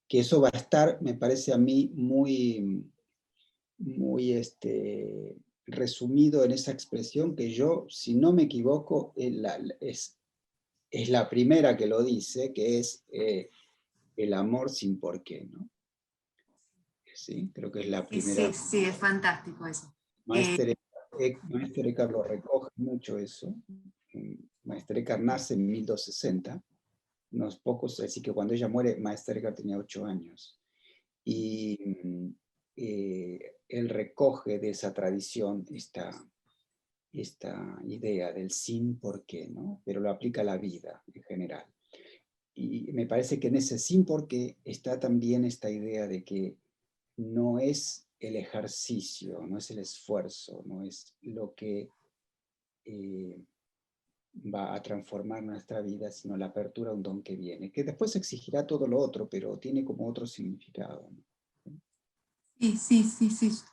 eso va a estar, me parece a mí, muy resumido en esa expresión que yo, si no me equivoco, es la primera que lo dice, que es el amor sin por qué, ¿no? Sí, creo que es la sí, primera. sí, sí, es fantástico eso. Maestre Eckhart lo recoge mucho eso. Maestre Eckhart nace en 1260, unos pocos, así que cuando ella muere, Maestre Eckhart tenía 8 años. Y él recoge de esa tradición esta idea del sin por qué, ¿no? Pero lo aplica a la vida en general. Y me parece que en ese sin por qué está también esta idea de que no es el ejercicio, no es el esfuerzo, no es lo que va a transformar nuestra vida, sino la apertura a un don que viene, que después exigirá todo lo otro, pero tiene como otro significado, ¿no? Sí,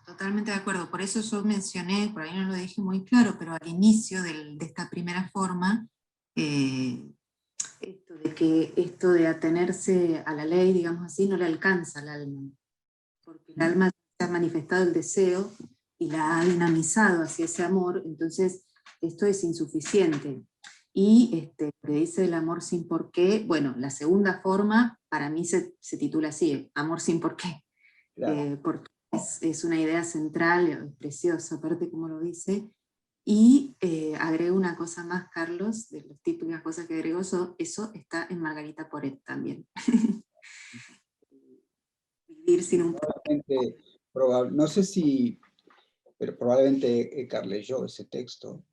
totalmente de acuerdo. Por eso yo mencioné, por ahí no lo dije muy claro, pero al inicio de esta primera forma, esto de atenerse a la ley, digamos así, no le alcanza al alma, porque el alma se ha manifestado el deseo y la ha dinamizado hacia ese amor, entonces esto es insuficiente. Y lo que dice el amor sin por qué, bueno, la segunda forma para mí se titula así, amor sin por qué. Claro. Porque es una idea central, preciosa, aparte como lo dice. Y agrego una cosa más, Carlos, de las típicas cosas que agrego, eso está en Margarita Poret también. Vivir sin un... No sé si, pero probablemente Eckhart leyó ese texto.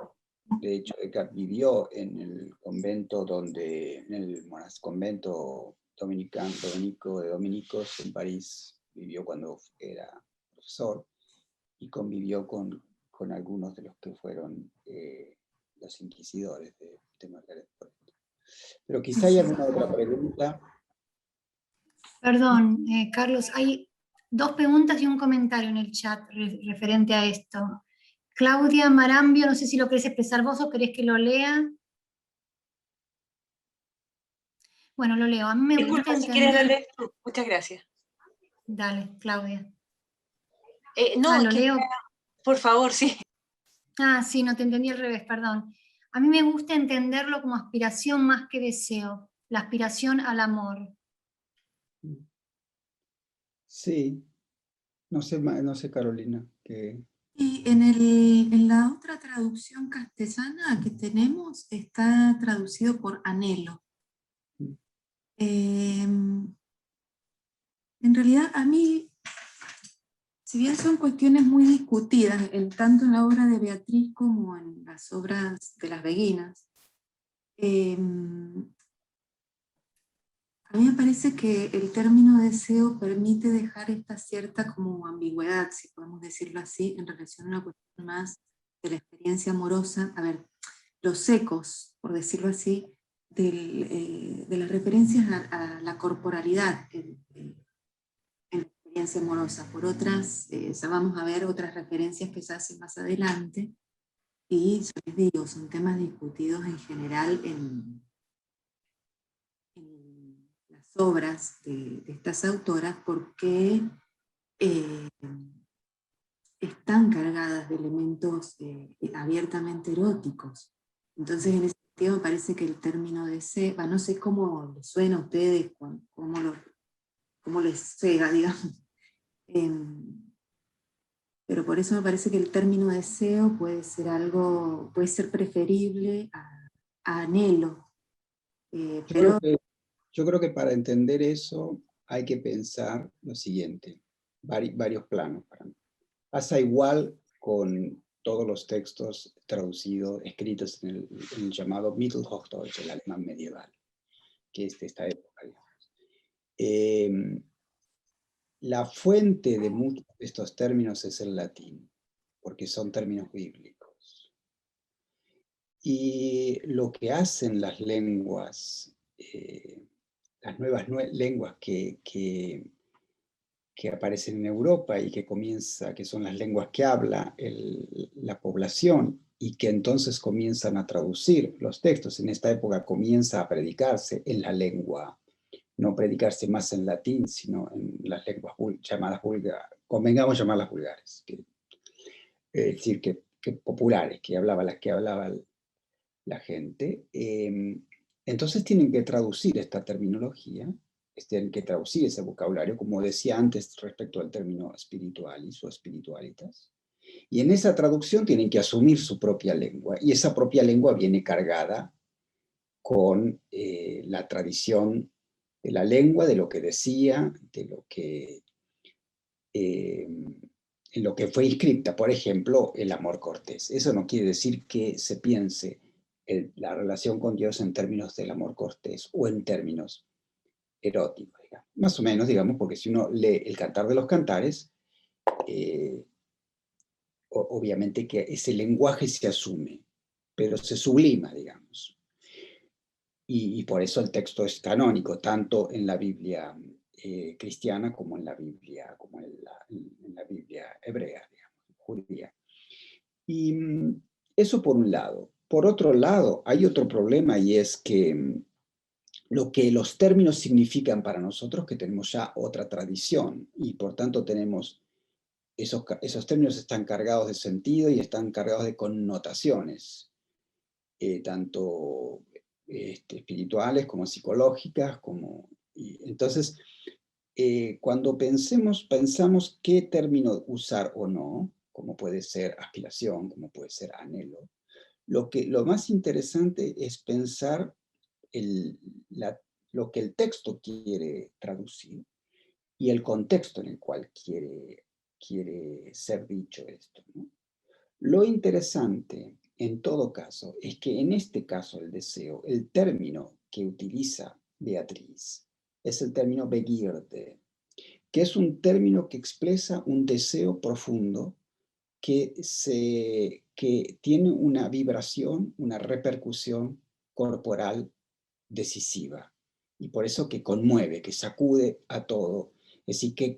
De hecho, Eckhart vivió en el convento en el convento dominico de dominicos en París, vivió cuando era profesor y convivió con algunos de los que fueron los inquisidores de Margaret Poret. Pero quizá hay alguna otra pregunta. Perdón, Carlos, hay 2 preguntas y un comentario en el chat referente a esto. Claudia Marambio, no sé si lo querés expresar vos o querés que lo lea. Bueno, lo leo. A mí me gusta entender... Si quieres lo lees tú. Muchas gracias. Dale, Claudia. No, lo leo. Por favor, sí. Sí, no te entendí al revés, perdón. A mí me gusta entenderlo como aspiración más que deseo, la aspiración al amor. Sí, no sé Carolina, que... Y en la otra traducción castellana que tenemos está traducido por anhelo. En realidad a mí, si bien son cuestiones muy discutidas, tanto en la obra de Beatriz como en las obras de las beguinas, a mí me parece que el término deseo permite dejar esta cierta como ambigüedad, si podemos decirlo así, en relación a una cuestión más de la experiencia amorosa. A ver, los ecos, por decirlo así, de las referencias a la corporalidad en la experiencia amorosa. Por otras, ya vamos a ver otras referencias que se hacen más adelante, y yo les digo, son temas discutidos en general en las obras de estas autoras, porque están cargadas de elementos abiertamente eróticos. Entonces, en ese sentido, me parece que el término deseo, no sé cómo les suena a ustedes, cómo les llega, digamos. Pero por eso me parece que el término deseo puede ser preferible a anhelo. Yo creo que para entender eso hay que pensar lo siguiente, varios planos para mí. Pasa igual con todos los textos traducidos, escritos en el llamado Mittelhochdeutsch, el alemán medieval, que es de esta época, digamos. La fuente de muchos de estos términos es el latín, porque son términos bíblicos. Y lo que hacen las lenguas, las nuevas lenguas que aparecen en Europa y que son las lenguas que habla la población, y que entonces comienzan a traducir los textos. En esta época comienza a predicarse en la lengua, no predicarse más en latín, sino en las lenguas llamadas vulgares, convengamos llamarlas vulgares, es decir, que populares, que hablaba la gente. Entonces tienen que traducir esta terminología, tienen que traducir ese vocabulario, como decía antes respecto al término spiritualis o spiritualitas. Y en esa traducción tienen que asumir su propia lengua, y esa propia lengua viene cargada con la tradición de la lengua, de lo que decía, de lo que, en lo que fue inscripta. Por ejemplo, el amor cortés. Eso no quiere decir que se piense la relación con Dios en términos del amor cortés o en términos eróticos, digamos. Más o menos, digamos, porque si uno lee el Cantar de los Cantares, obviamente que ese lenguaje se asume, pero se sublima, digamos. Y por eso el texto es canónico, tanto en la Biblia cristiana como en la Biblia, en la Biblia hebrea, digamos, judía. Y eso por un lado. Por otro lado, hay otro problema, y es que lo que los términos significan para nosotros, que tenemos ya otra tradición, y por tanto tenemos, esos términos están cargados de sentido y están cargados de connotaciones, tanto espirituales como psicológicas, entonces, cuando pensamos qué término usar o no, como puede ser aspiración, como puede ser anhelo, lo más interesante es pensar lo que el texto quiere traducir y el contexto en el cual quiere ser dicho esto, ¿no? Lo interesante, en todo caso, es que en este caso el deseo, el término que utiliza Beatriz es el término Begierde, que es un término que expresa un deseo profundo que tiene una vibración, una repercusión corporal decisiva, y por eso que conmueve, que sacude a todo. Es decir,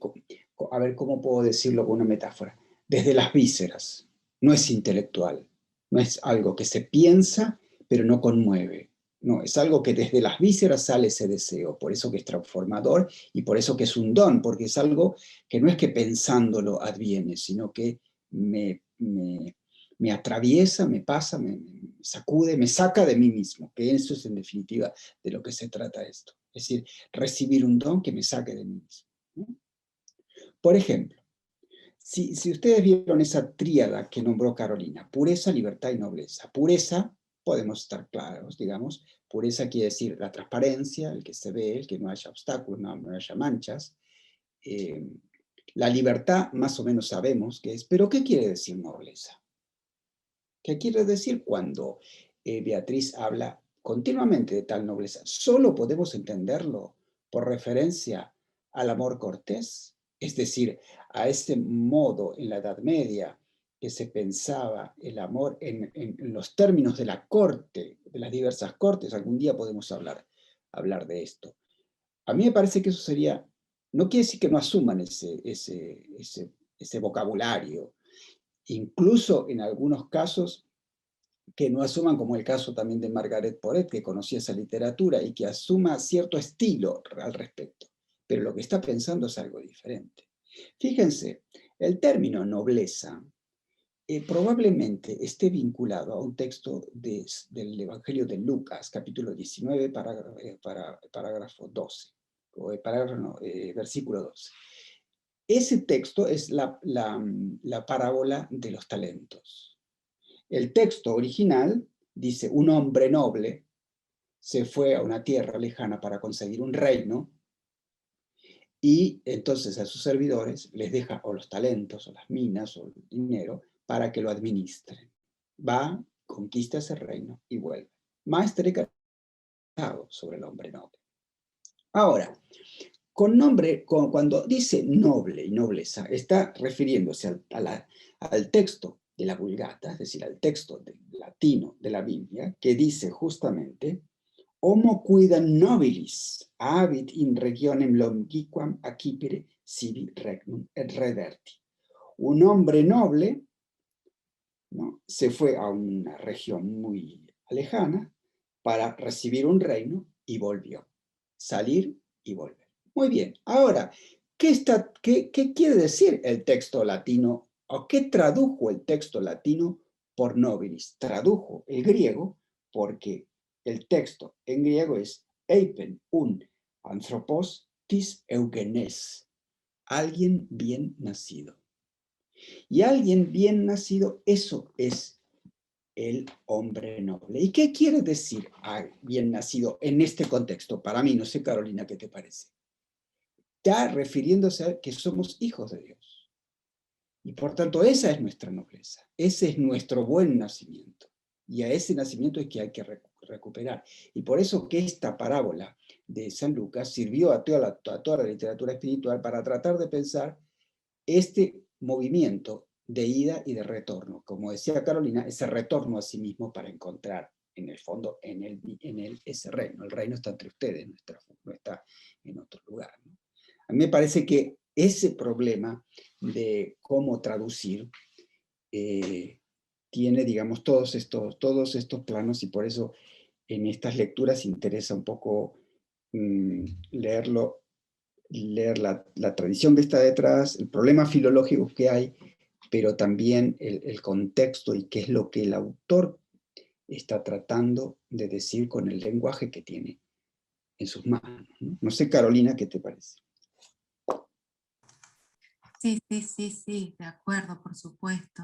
a ver cómo puedo decirlo con una metáfora, desde las vísceras, no es intelectual, no es algo que se piensa, pero no conmueve. No, es algo que desde las vísceras sale ese deseo, por eso que es transformador y por eso que es un don, porque es algo que no es que pensándolo adviene, sino que me atraviesa, me pasa, me sacude, me saca de mí mismo, que eso es en definitiva de lo que se trata esto. Es decir, recibir un don que me saque de mí mismo, ¿no? Por ejemplo, si ustedes vieron esa tríada que nombró Carolina, pureza, libertad y nobleza. Pureza, podemos estar claros, digamos, pureza quiere decir la transparencia, el que se ve, el que no haya obstáculos, no haya manchas. La libertad más o menos sabemos qué es, pero ¿qué quiere decir nobleza? ¿Qué quiere decir cuando Beatriz habla continuamente de tal nobleza? Solo podemos entenderlo por referencia al amor cortés, es decir, a ese modo en la Edad Media que se pensaba el amor en los términos de la corte, de las diversas cortes. Algún día podemos hablar de esto. A mí me parece que eso sería, no quiere decir que no asuman ese vocabulario, incluso en algunos casos que no asuman, como el caso también de Margaret Porete, que conocía esa literatura y que asuma cierto estilo al respecto, pero lo que está pensando es algo diferente. Fíjense, el término nobleza probablemente esté vinculado a un texto del Evangelio de Lucas, capítulo 19, parágrafo 12, versículo 12. Ese texto es la parábola de los talentos. El texto original dice: un hombre noble se fue a una tierra lejana para conseguir un reino, y entonces a sus servidores les deja o los talentos, o las minas, o el dinero, para que lo administren. Va, conquista ese reino y vuelve. Maestre cargado sobre el hombre noble. Ahora, cuando dice noble y nobleza, está refiriéndose al texto de la Vulgata, es decir, al texto latino de la Biblia, que dice justamente: homo quidam nobilis habit in regionem longiquam accipere sibi regnum et reverti. Un hombre noble, ¿no?, se fue a una región muy lejana para recibir un reino y volvió. Salir y volver. Muy bien, ahora, ¿qué quiere decir el texto latino, o qué tradujo el texto latino por nobilis? Tradujo el griego, porque el texto en griego es eipen un anthropos tis eugenes, alguien bien nacido. Y alguien bien nacido, eso es el hombre noble. ¿Y qué quiere decir bien nacido en este contexto? Para mí, no sé, Carolina, ¿qué te parece? Está refiriéndose a que somos hijos de Dios. Y por tanto, esa es nuestra nobleza. Ese es nuestro buen nacimiento. Y a ese nacimiento es que hay que recuperar. Y por eso que esta parábola de San Lucas sirvió a toda la literatura espiritual para tratar de pensar este movimiento de ida y de retorno. Como decía Carolina, ese retorno a sí mismo para encontrar, en el fondo, en él ese reino. El reino está entre ustedes, no está en otro lugar, ¿no? A mí me parece que ese problema de cómo traducir tiene, digamos, todos estos planos, y por eso en estas lecturas interesa un poco leer la tradición que está detrás, el problema filológico que hay, pero también el contexto y qué es lo que el autor está tratando de decir con el lenguaje que tiene en sus manos, ¿no? No sé, Carolina, ¿qué te parece? Sí, de acuerdo, por supuesto.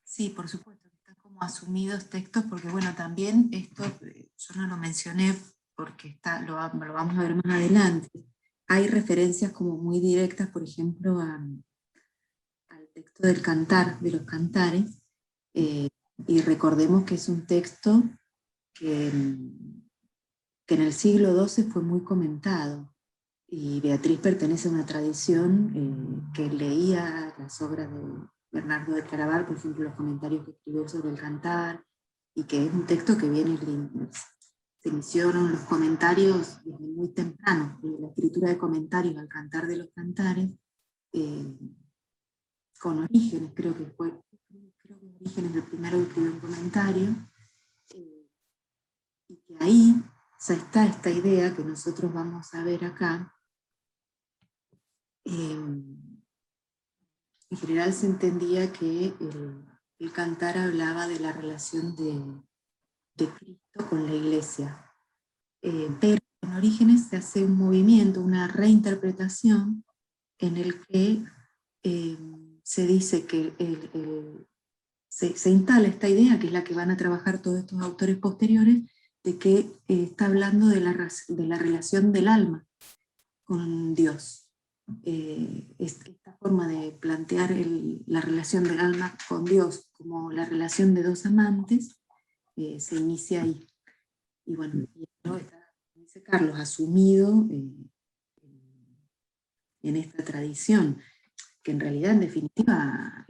Sí, por supuesto, están como asumidos textos, porque bueno, también esto, yo no lo mencioné porque lo vamos a ver más adelante. Hay referencias como muy directas, por ejemplo, al texto del Cantar, de los Cantares, y recordemos que es un texto que en el siglo XII fue muy comentado, y Beatriz pertenece a una tradición que leía las obras de Bernardo de Claraval, por ejemplo, los comentarios que escribió sobre el Cantar, y que es un texto que se iniciaron los comentarios desde muy temprano, la escritura de comentarios al Cantar de los Cantares, con Orígenes, creo que Orígenes el primero que escribió un comentario, y que ahí ya está esta idea que nosotros vamos a ver acá. En general se entendía que el Cantar hablaba de la relación de Cristo con la Iglesia, pero en Orígenes se hace un movimiento, una reinterpretación, en el que se dice que se instala esta idea, que es la que van a trabajar todos estos autores posteriores, de que está hablando de la relación del alma con Dios. Esta forma de plantear la relación del alma con Dios como la relación de dos amantes se inicia ahí. Y bueno, ¿no? Está, dice Carlos, asumido en esta tradición, que en realidad, en definitiva,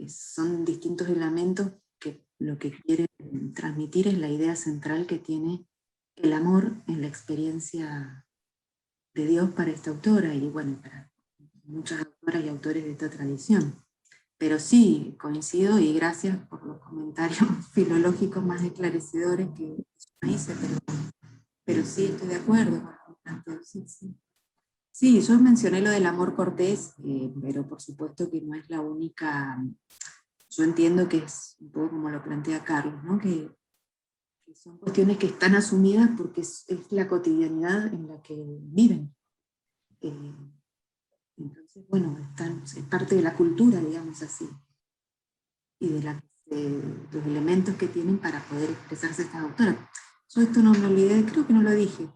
son distintos elementos que lo que quieren transmitir es la idea central que tiene el amor en la experiencia de Dios para esta autora, y bueno, para muchas autoras y autores de esta tradición. Pero sí, coincido, y gracias por los comentarios filológicos más esclarecedores que yo hice, pero sí estoy de acuerdo con el planteo, sí. Sí, yo mencioné lo del amor cortés, pero por supuesto que no es la única. Yo entiendo que es un poco como lo plantea Carlos, ¿no? Que son cuestiones que están asumidas porque es la cotidianidad en la que viven. Entonces, bueno, es parte de la cultura, digamos así, y de los elementos que tienen para poder expresarse estas autoras. Yo esto no me olvidé, creo que no lo dije,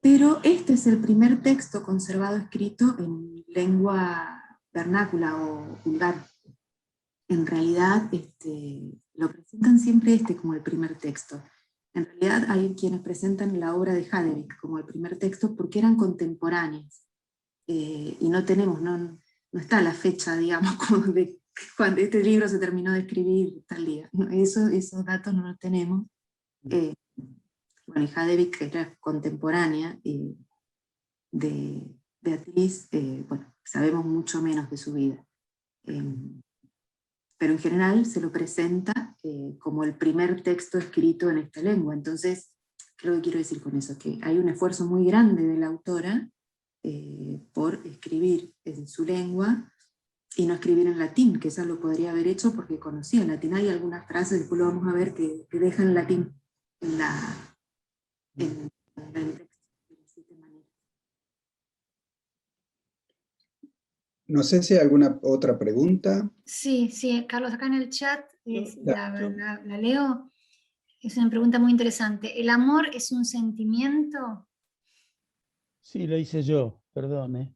pero este es el primer texto conservado escrito en lengua vernácula o vulgar. En realidad lo presentan siempre como el primer texto. En realidad hay quienes presentan la obra de Hadevik como el primer texto porque eran contemporáneas. Y no tenemos, no está la fecha, digamos, como de cuando este libro se terminó de escribir tal día. No, esos datos no los tenemos. Bueno, y Hadevik era contemporánea de Beatriz, bueno, sabemos mucho menos de su vida. Pero en general se lo presenta como el primer texto escrito en esta lengua. Entonces, ¿qué es lo que quiero decir con eso? Que hay un esfuerzo muy grande de la autora por escribir en su lengua y no escribir en latín, que eso lo podría haber hecho porque conocía el latín. Hay algunas frases, después lo vamos a ver, que dejan latín en el texto. No sé si hay alguna otra pregunta. Sí, Carlos, acá en el chat la leo. Es una pregunta muy interesante. ¿El amor es un sentimiento? Sí, lo hice yo, perdón.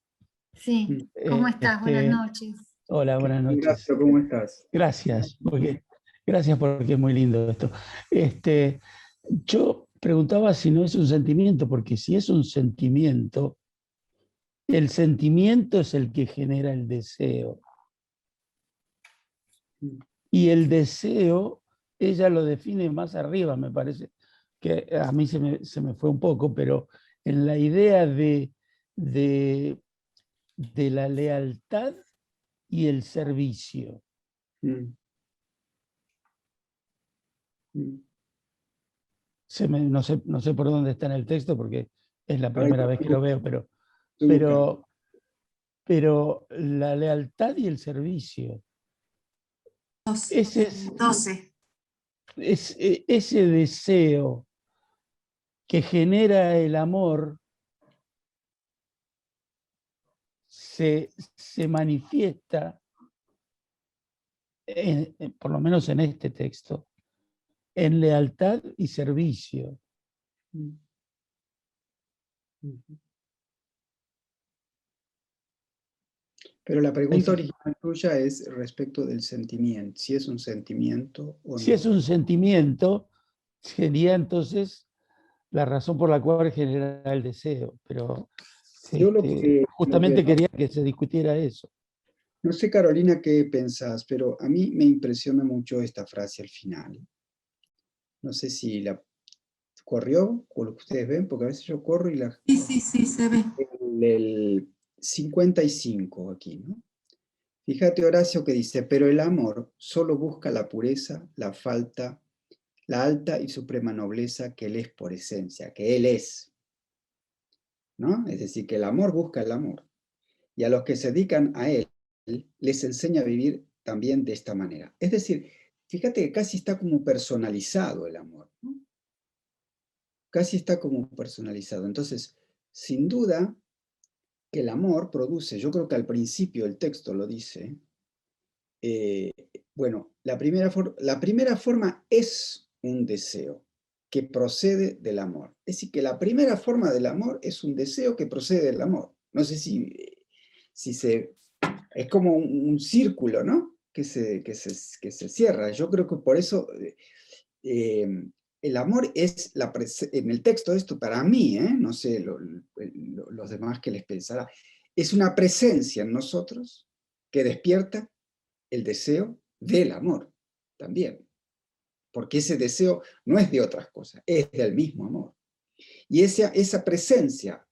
Sí, ¿cómo estás? Buenas noches. Hola, buenas noches. Gracias, ¿cómo estás? Gracias porque es muy lindo esto. Yo preguntaba si no es un sentimiento, porque si es un sentimiento, el sentimiento es el que genera el deseo. Y el deseo, ella lo define más arriba, me parece, que a mí se me fue un poco, pero en la idea de la lealtad y el servicio. No sé por dónde está en el texto porque es la primera vez que lo veo, pero la lealtad y el servicio. Ese es 12. ese deseo que genera el amor se manifiesta, por lo menos en este texto, en lealtad y servicio. Pero la pregunta original tuya es respecto del sentimiento, si es un sentimiento o no. Si es un sentimiento, sería entonces la razón por la cual genera el deseo, pero Yo justamente quería que se discutiera eso. No sé, Carolina, qué pensás, pero a mí me impresiona mucho esta frase al final. No sé si la corrió, o lo que ustedes ven, porque a veces yo corro y la... Sí, se ve. El 55 aquí, ¿no? Fíjate, Horacio, que dice, pero el amor solo busca la pureza, la alta y suprema nobleza que él es por esencia, que él es, ¿no? Es decir, que el amor busca el amor. Y a los que se dedican a él, les enseña a vivir también de esta manera. Es decir, fíjate que casi está como personalizado el amor, ¿no? Casi está como personalizado. Entonces, sin duda que el amor produce, yo creo que al principio el texto lo dice, bueno, la primera forma es un deseo que procede del amor. Es decir, que la primera forma del amor es un deseo que procede del amor. No sé si es como un círculo, ¿no? Que se cierra. Yo creo que por eso el amor es en el texto esto, para mí, no sé los demás que les pensará, es una presencia en nosotros que despierta el deseo del amor también. Porque ese deseo no es de otras cosas, es del mismo amor. Y esa presencia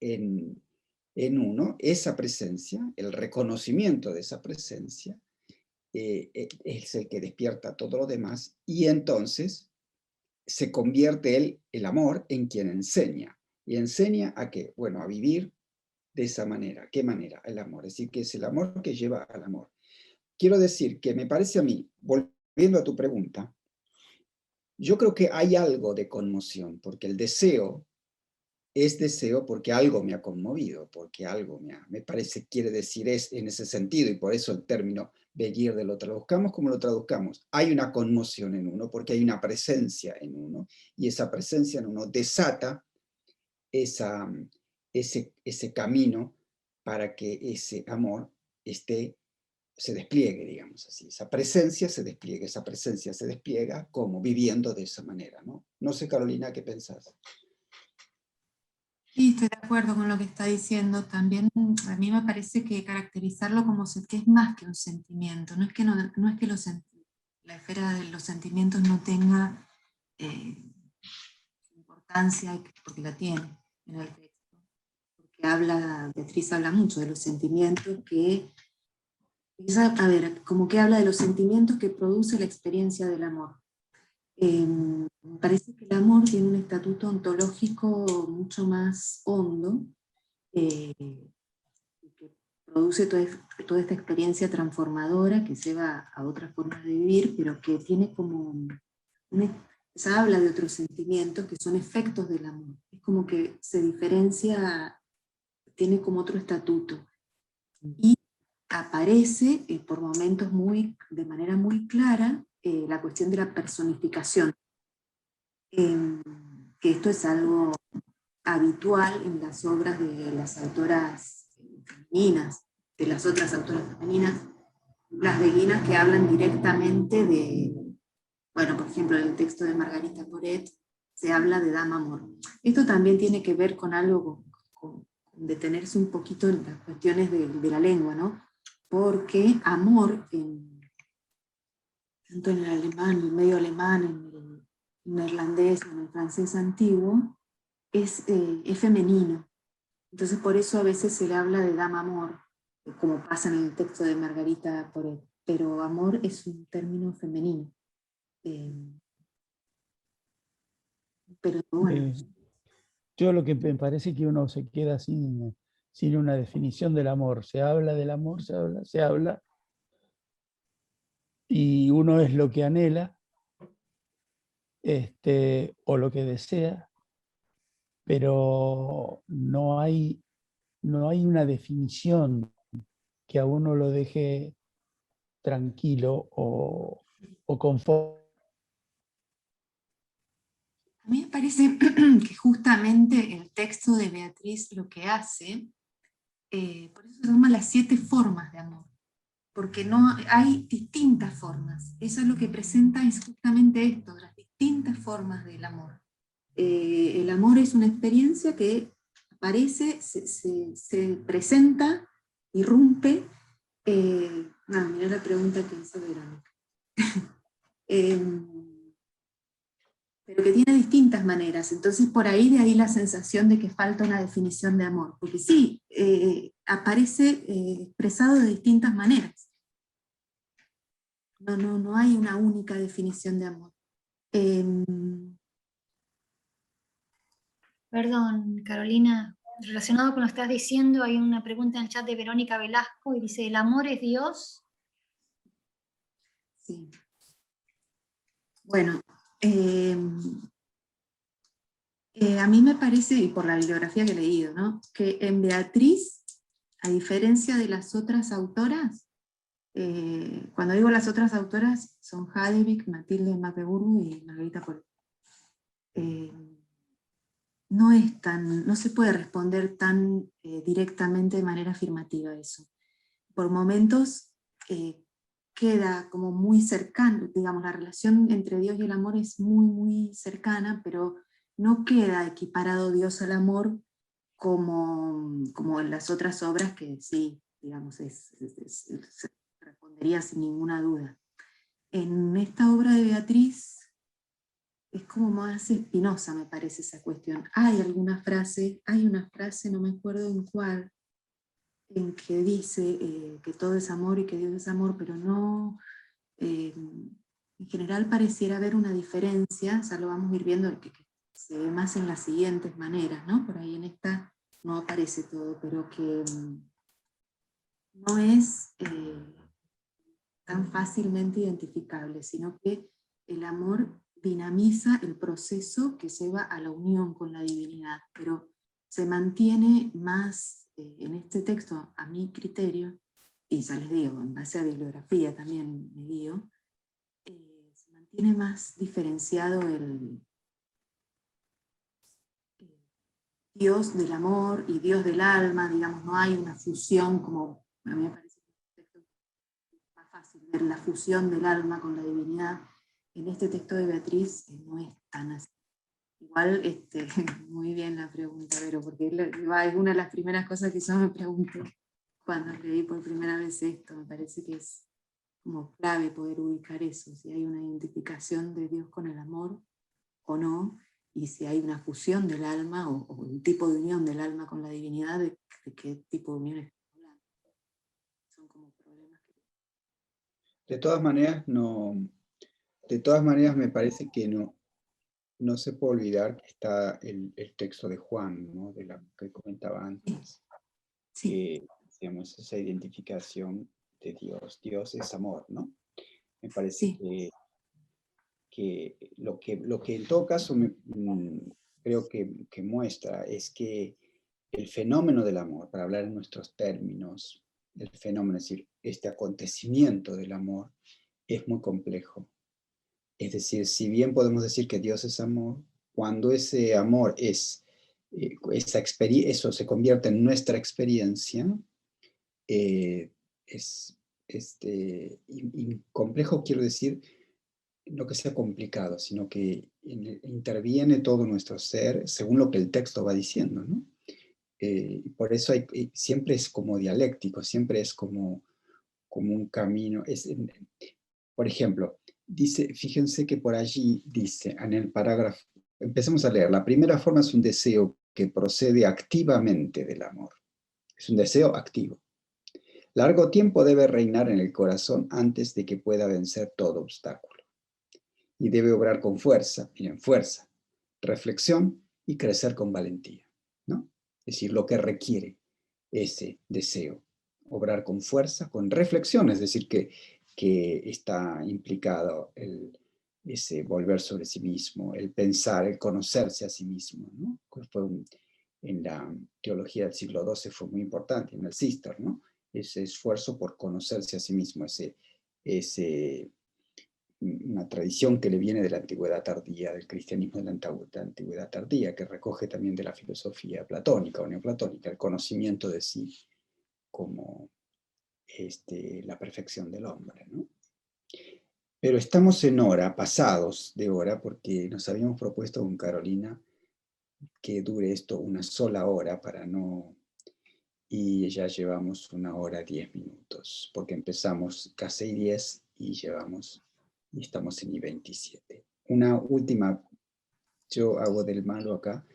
en uno, esa presencia, el reconocimiento de esa presencia, es el que despierta todo lo demás, y entonces se convierte el amor en quien enseña. ¿Y enseña a qué? Bueno, a vivir de esa manera. ¿Qué manera? El amor. Es decir, que es el amor que lleva al amor. Quiero decir que me parece a mí, volviendo a tu pregunta, yo creo que hay algo de conmoción, porque el deseo es deseo porque algo me ha conmovido, porque algo me parece, quiere decir es en ese sentido, y por eso el término Beguir lo traduzcamos como lo traduzcamos. Hay una conmoción en uno, porque hay una presencia en uno, y esa presencia en uno desata ese camino para que ese amor se despliegue, digamos así. Esa presencia se despliega como viviendo de esa manera, ¿no? No sé, Carolina, ¿qué pensás? Sí, estoy de acuerdo con lo que está diciendo. También a mí me parece que caracterizarlo como que es más que un sentimiento. No es que la esfera de los sentimientos no tenga importancia, porque la tiene en el texto. Porque Beatriz habla mucho de los sentimientos como que habla de los sentimientos que produce la experiencia del amor. Me parece que el amor tiene un estatuto ontológico mucho más hondo, que produce toda esta experiencia transformadora que lleva a otras formas de vivir, pero que tiene se habla de otros sentimientos que son efectos del amor. Es como que se diferencia, tiene como otro estatuto. Y aparece por momentos de manera muy clara la cuestión de la personificación. Que esto es algo habitual en las obras de las autoras femeninas, de las otras autoras femeninas, las beguinas que hablan directamente bueno, por ejemplo, en el texto de Margarita Poret se habla de Dama Amor. Esto también tiene que ver con algo, con detenerse un poquito en las cuestiones de la lengua, ¿no? Porque amor, tanto en el alemán, en el medio alemán, en el neerlandés, en el francés antiguo, es femenino. Entonces por eso a veces se le habla de dama amor, como pasa en el texto de Margarita Poré, pero amor es un término femenino. Pero bueno. Yo lo que me parece que uno se queda sin una definición del amor. Se habla del amor, se habla, y uno es lo que anhela, o lo que desea, pero no hay una definición que a uno lo deje tranquilo o conforme. A mí me parece que justamente el texto de Beatriz lo que hace, por eso se llama las 7 formas de amor, porque no hay distintas formas. Eso es lo que presenta, es justamente esto, las distintas formas del amor. El amor es una experiencia que aparece, se presenta, irrumpe. Mirá la pregunta que hizo Verónica. Pero que tiene distintas maneras. Entonces por ahí, de ahí la sensación de que falta una definición de amor. Porque sí, aparece expresado de distintas maneras. No hay una única definición de amor. Perdón, Carolina, relacionado con lo que estás diciendo, hay una pregunta en el chat de Verónica Velasco y dice, ¿el amor es Dios? Sí. Bueno, a mí me parece, y por la bibliografía que he leído, ¿no?, que en Beatriz, a diferencia de las otras autoras, cuando digo las otras autoras, son Hadevig, Matilde Magdeburgo y Margarita Poré. No se puede responder tan directamente de manera afirmativa a eso. Por momentos queda como muy cercano, digamos, la relación entre Dios y el amor es muy, muy cercana, pero no queda equiparado Dios al amor como en las otras obras, que sí, digamos, se respondería sin ninguna duda. En esta obra de Beatriz es como más espinosa, me parece, esa cuestión. Hay una frase, no me acuerdo en cuál, en que dice que todo es amor y que Dios es amor, pero no, en general pareciera haber una diferencia, ya lo vamos a ir viendo, que se ve más en las siguientes maneras, ¿no? Por ahí en esta no aparece todo, pero que no es tan fácilmente identificable, sino que el amor dinamiza el proceso que lleva a la unión con la divinidad, pero se mantiene más, en este texto, a mi criterio, y ya les digo, en base a bibliografía también me guío, se mantiene más diferenciado el Dios del amor y Dios del alma, digamos, no hay una fusión como, a mí me parece que es más fácil ver la fusión del alma con la divinidad. En este texto de Beatriz no es tan así. Igual, muy bien la pregunta, Vero, porque es una de las primeras cosas que yo me pregunté cuando leí por primera vez esto. Me parece que es como clave poder ubicar eso, si hay una identificación de Dios con el amor o no, y si hay una fusión del alma o un tipo de unión del alma con la divinidad, de qué tipo de unión estamos hablando. Son como problemas que... De todas maneras me parece que no se puede olvidar que está el texto de Juan, ¿no?, de la que comentaba antes. Sí. Que, digamos, esa identificación de Dios. Dios es amor, ¿no? Me parece Sí. que lo que en todo caso creo que muestra es que el fenómeno del amor, para hablar en nuestros términos, el fenómeno, es decir, este acontecimiento del amor, es muy complejo. Es decir, si bien podemos decir que Dios es amor, cuando ese amor eso se convierte en nuestra experiencia, es complejo, quiero decir, no que sea complicado, sino que interviene todo nuestro ser según lo que el texto va diciendo, ¿no? Por eso siempre es como dialéctico, siempre es como un camino. Por ejemplo, dice, fíjense que por allí dice, en el parágrafo, empecemos a leer, la primera forma es un deseo que procede activamente del amor. Es un deseo activo. Largo tiempo debe reinar en el corazón antes de que pueda vencer todo obstáculo. Y debe obrar con fuerza, miren, fuerza, reflexión y crecer con valentía, ¿no? Es decir, lo que requiere ese deseo, obrar con fuerza, con reflexión, es decir, que está implicado ese volver sobre sí mismo, el pensar, el conocerse a sí mismo, ¿no? En la teología del siglo XII fue muy importante, en el Cister, ¿no? Ese esfuerzo por conocerse a sí mismo, una tradición que le viene de la antigüedad tardía, del cristianismo de la antigüedad tardía, que recoge también de la filosofía platónica o neoplatónica, el conocimiento de sí como la perfección del hombre, ¿no? Pero estamos en hora, pasados de hora, porque nos habíamos propuesto con Carolina que dure esto una sola hora para no... Y ya llevamos 1 hora 10 minutos, porque empezamos casi 10 y estamos en I-27. Una última, yo hago del malo acá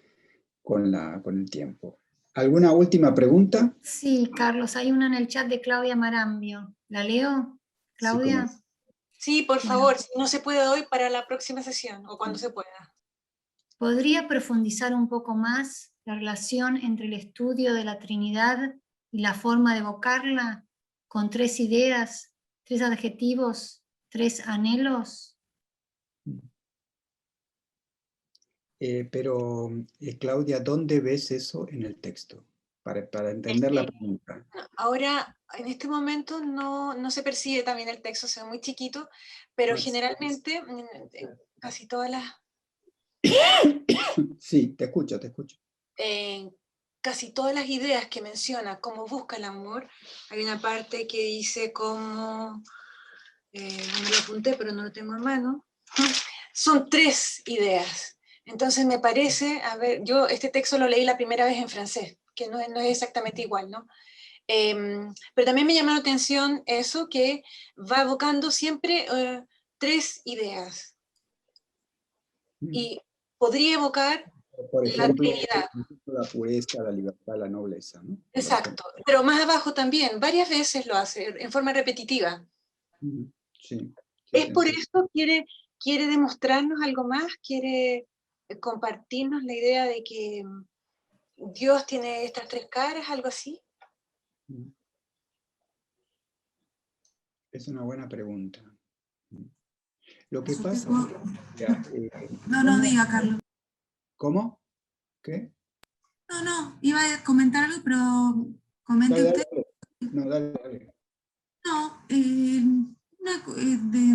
con el tiempo. ¿Alguna última pregunta? Sí, Carlos, hay una en el chat de Claudia Marambio. ¿La leo, Claudia? Sí, Sí, por Bueno. favor, si no se puede hoy, para la próxima sesión o cuando se pueda. ¿Podría profundizar un poco más la relación entre el estudio de la Trinidad y la forma de evocarla con 3 ideas, 3 adjetivos, 3 anhelos? Pero, Claudia, ¿dónde ves eso en el texto? Para entender la pregunta. Ahora, en este momento no se percibe también el texto, se ve muy chiquito, pero generalmente casi todas las... Sí, te escucho, te escucho. Casi todas las ideas que menciona cómo busca el amor, hay una parte que dice cómo, no me lo apunté pero no lo tengo en mano, son 3 ideas. Entonces me parece, a ver, yo este texto lo leí la primera vez en francés, que no es exactamente igual, ¿no? Pero también me llamó la atención eso, que va evocando siempre 3 ideas. Y podría evocar Por la ejemplo, Trinidad. la pureza, la libertad, la nobleza, ¿no? Exacto, pero más abajo también, varias veces lo hace, en forma repetitiva. Sí. ¿Es por eso quiere demostrarnos algo más? ¿Quiere compartirnos la idea de que Dios tiene estas 3 caras, algo así? Es una buena pregunta. Lo que Yo pasa... no, diga, Carlos. ¿Cómo? ¿Qué? No, iba a comentar algo, pero comente usted. Dale. No, dale. No, en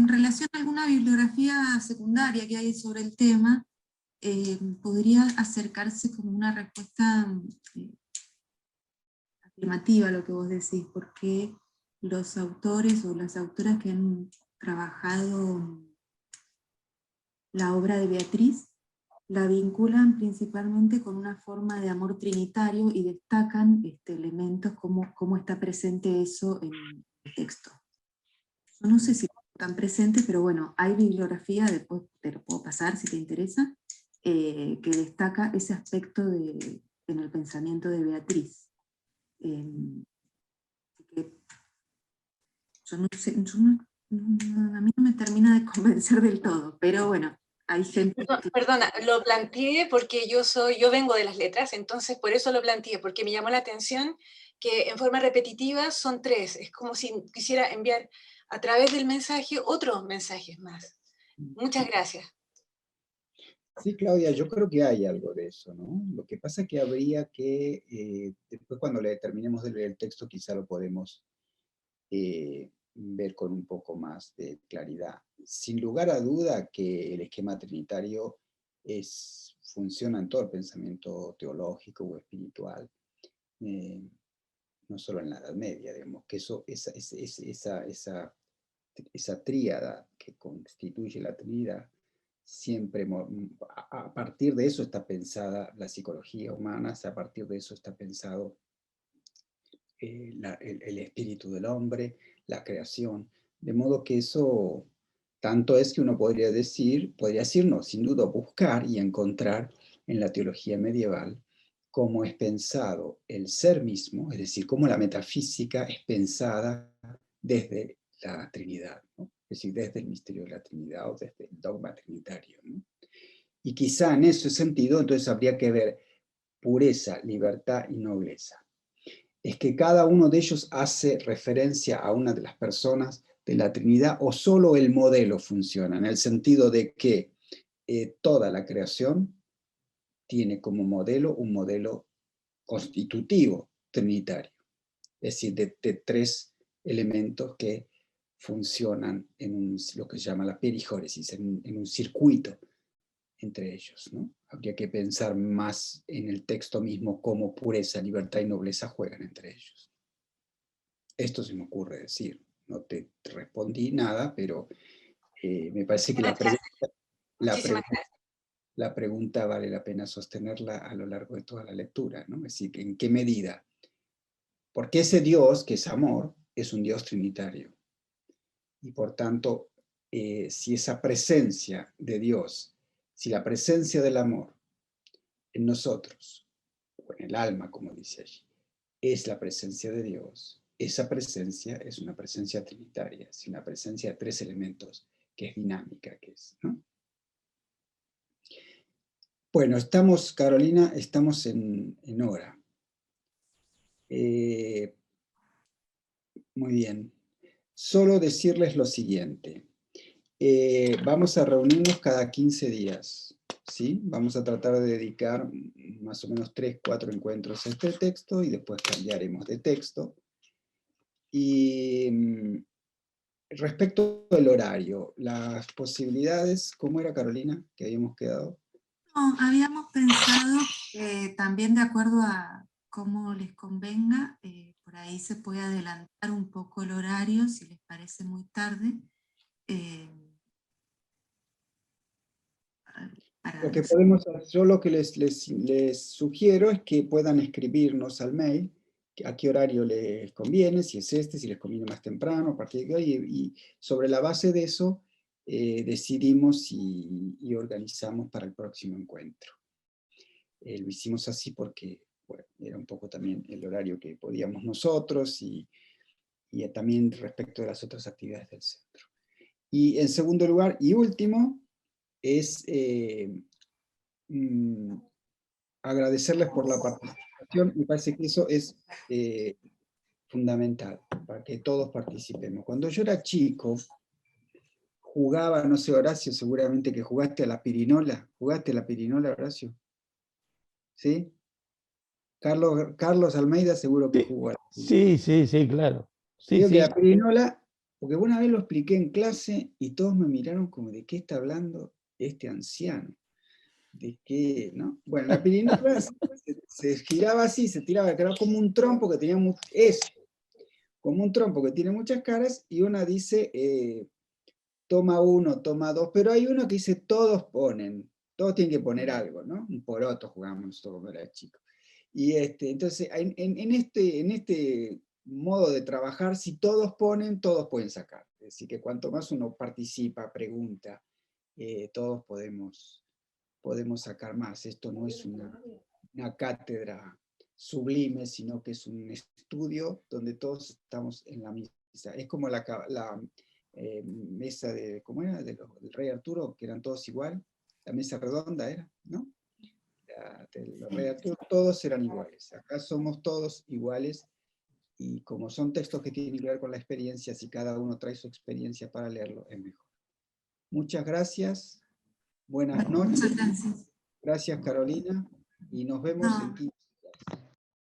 relación a alguna bibliografía secundaria que hay sobre el tema, podría acercarse como una respuesta afirmativa a lo que vos decís, porque los autores o las autoras que han trabajado la obra de Beatriz la vinculan principalmente con una forma de amor trinitario y destacan elementos como cómo está presente eso en el texto. Yo no sé si están presentes, pero bueno, hay bibliografía, después te lo puedo pasar si te interesa, que destaca ese aspecto en el pensamiento de Beatriz. Yo no sé, a mí no me termina de convencer del todo, pero bueno, hay gente que... Perdona, lo planteé porque yo vengo de las letras, entonces por eso lo planteé, porque me llamó la atención que en forma repetitiva son 3, es como si quisiera enviar a través del mensaje otros mensajes más. Muchas gracias. Sí, Claudia, yo creo que hay algo de eso, ¿no? Lo que pasa es que habría que, después cuando le terminemos de leer el texto, quizá lo podemos ver con un poco más de claridad. Sin lugar a duda que el esquema trinitario funciona en todo el pensamiento teológico o espiritual, no solo en la Edad Media, digamos, que esa tríada que constituye la Trinidad siempre, a partir de eso está pensada la psicología humana, a partir de eso está pensado el espíritu del hombre, la creación, de modo que eso tanto es que uno podría decir no, sin duda buscar y encontrar en la teología medieval cómo es pensado el ser mismo, es decir, cómo la metafísica es pensada desde la Trinidad, ¿no? Es decir, desde el misterio de la Trinidad o desde el dogma trinitario, ¿no? Y quizá en ese sentido entonces habría que ver pureza, libertad y nobleza. Es que cada uno de ellos hace referencia a una de las personas de la Trinidad o solo el modelo funciona, en el sentido de que toda la creación tiene como modelo un modelo constitutivo trinitario, es decir, de tres elementos que funcionan en lo que se llama la perijóresis, en un circuito entre ellos, ¿no? Habría que pensar más en el texto mismo cómo pureza, libertad y nobleza juegan entre ellos. Esto se me ocurre decir. No te respondí nada, pero me parece que la pregunta vale la pena sostenerla a lo largo de toda la lectura, ¿no? Es decir, ¿en qué medida? Porque ese Dios, que es amor, es un Dios trinitario. Y por tanto, si esa presencia de Dios, si la presencia del amor en nosotros, o en el alma, como dice allí, es la presencia de Dios, esa presencia es una presencia trinitaria, es una presencia de tres elementos, que es dinámica, que es, ¿no? Bueno, estamos, Carolina, estamos en hora. Muy bien. Solo decirles lo siguiente. Vamos a reunirnos cada 15 días, ¿sí? Vamos a tratar de dedicar más o menos 3, 4 encuentros a este texto y después cambiaremos de texto. Y respecto al horario, las posibilidades, ¿cómo era, Carolina, que habíamos quedado? No, habíamos pensado también de acuerdo a cómo les convenga, por ahí se puede adelantar un poco el horario si les parece muy tarde. Lo que podemos hacer, yo lo que les sugiero es que puedan escribirnos al mail a qué horario les conviene, si es este, si les conviene más temprano, a partir de hoy, y sobre la base de eso decidimos y organizamos para el próximo encuentro. Lo hicimos así porque bueno, era un poco también el horario que podíamos nosotros y también respecto de las otras actividades del centro. Y en segundo lugar y último, es agradecerles por la participación. Me parece que eso es fundamental, para que todos participemos. Cuando yo era chico, jugaba, no sé, Horacio, seguramente que jugaste a la pirinola. ¿Jugaste a la pirinola, Horacio? ¿Sí? Carlos Almeida seguro que jugó a la pirinola. Sí, claro. Sí, Digo sí. que la pirinola, porque una vez lo expliqué en clase y todos me miraron como de qué está hablando este anciano. ¿De qué? ¿No? Bueno, la pirinola se giraba así, se tiraba, que era como un trompo que tenía como un trompo que tiene muchas caras, y una dice, toma uno, toma dos, pero hay uno que dice, todos tienen que poner algo, ¿no? Un poroto jugamos nosotros cuando era chico. Y entonces, en este modo de trabajar, si todos ponen, todos pueden sacar. Es decir, que cuanto más uno participa, pregunta, todos podemos sacar más. Esto no es una cátedra sublime, sino que es un estudio donde todos estamos en la misma. Es como la mesa de, ¿cómo era? Del rey Arturo, que eran todos igual. La mesa redonda era, ¿no? Del rey Arturo, todos eran iguales. Acá somos todos iguales, y como son textos que tienen que ver con la experiencia, si cada uno trae su experiencia para leerlo, es mejor. Muchas gracias. Buenas noches. Muchas gracias. Gracias, Carolina, y nos vemos en 15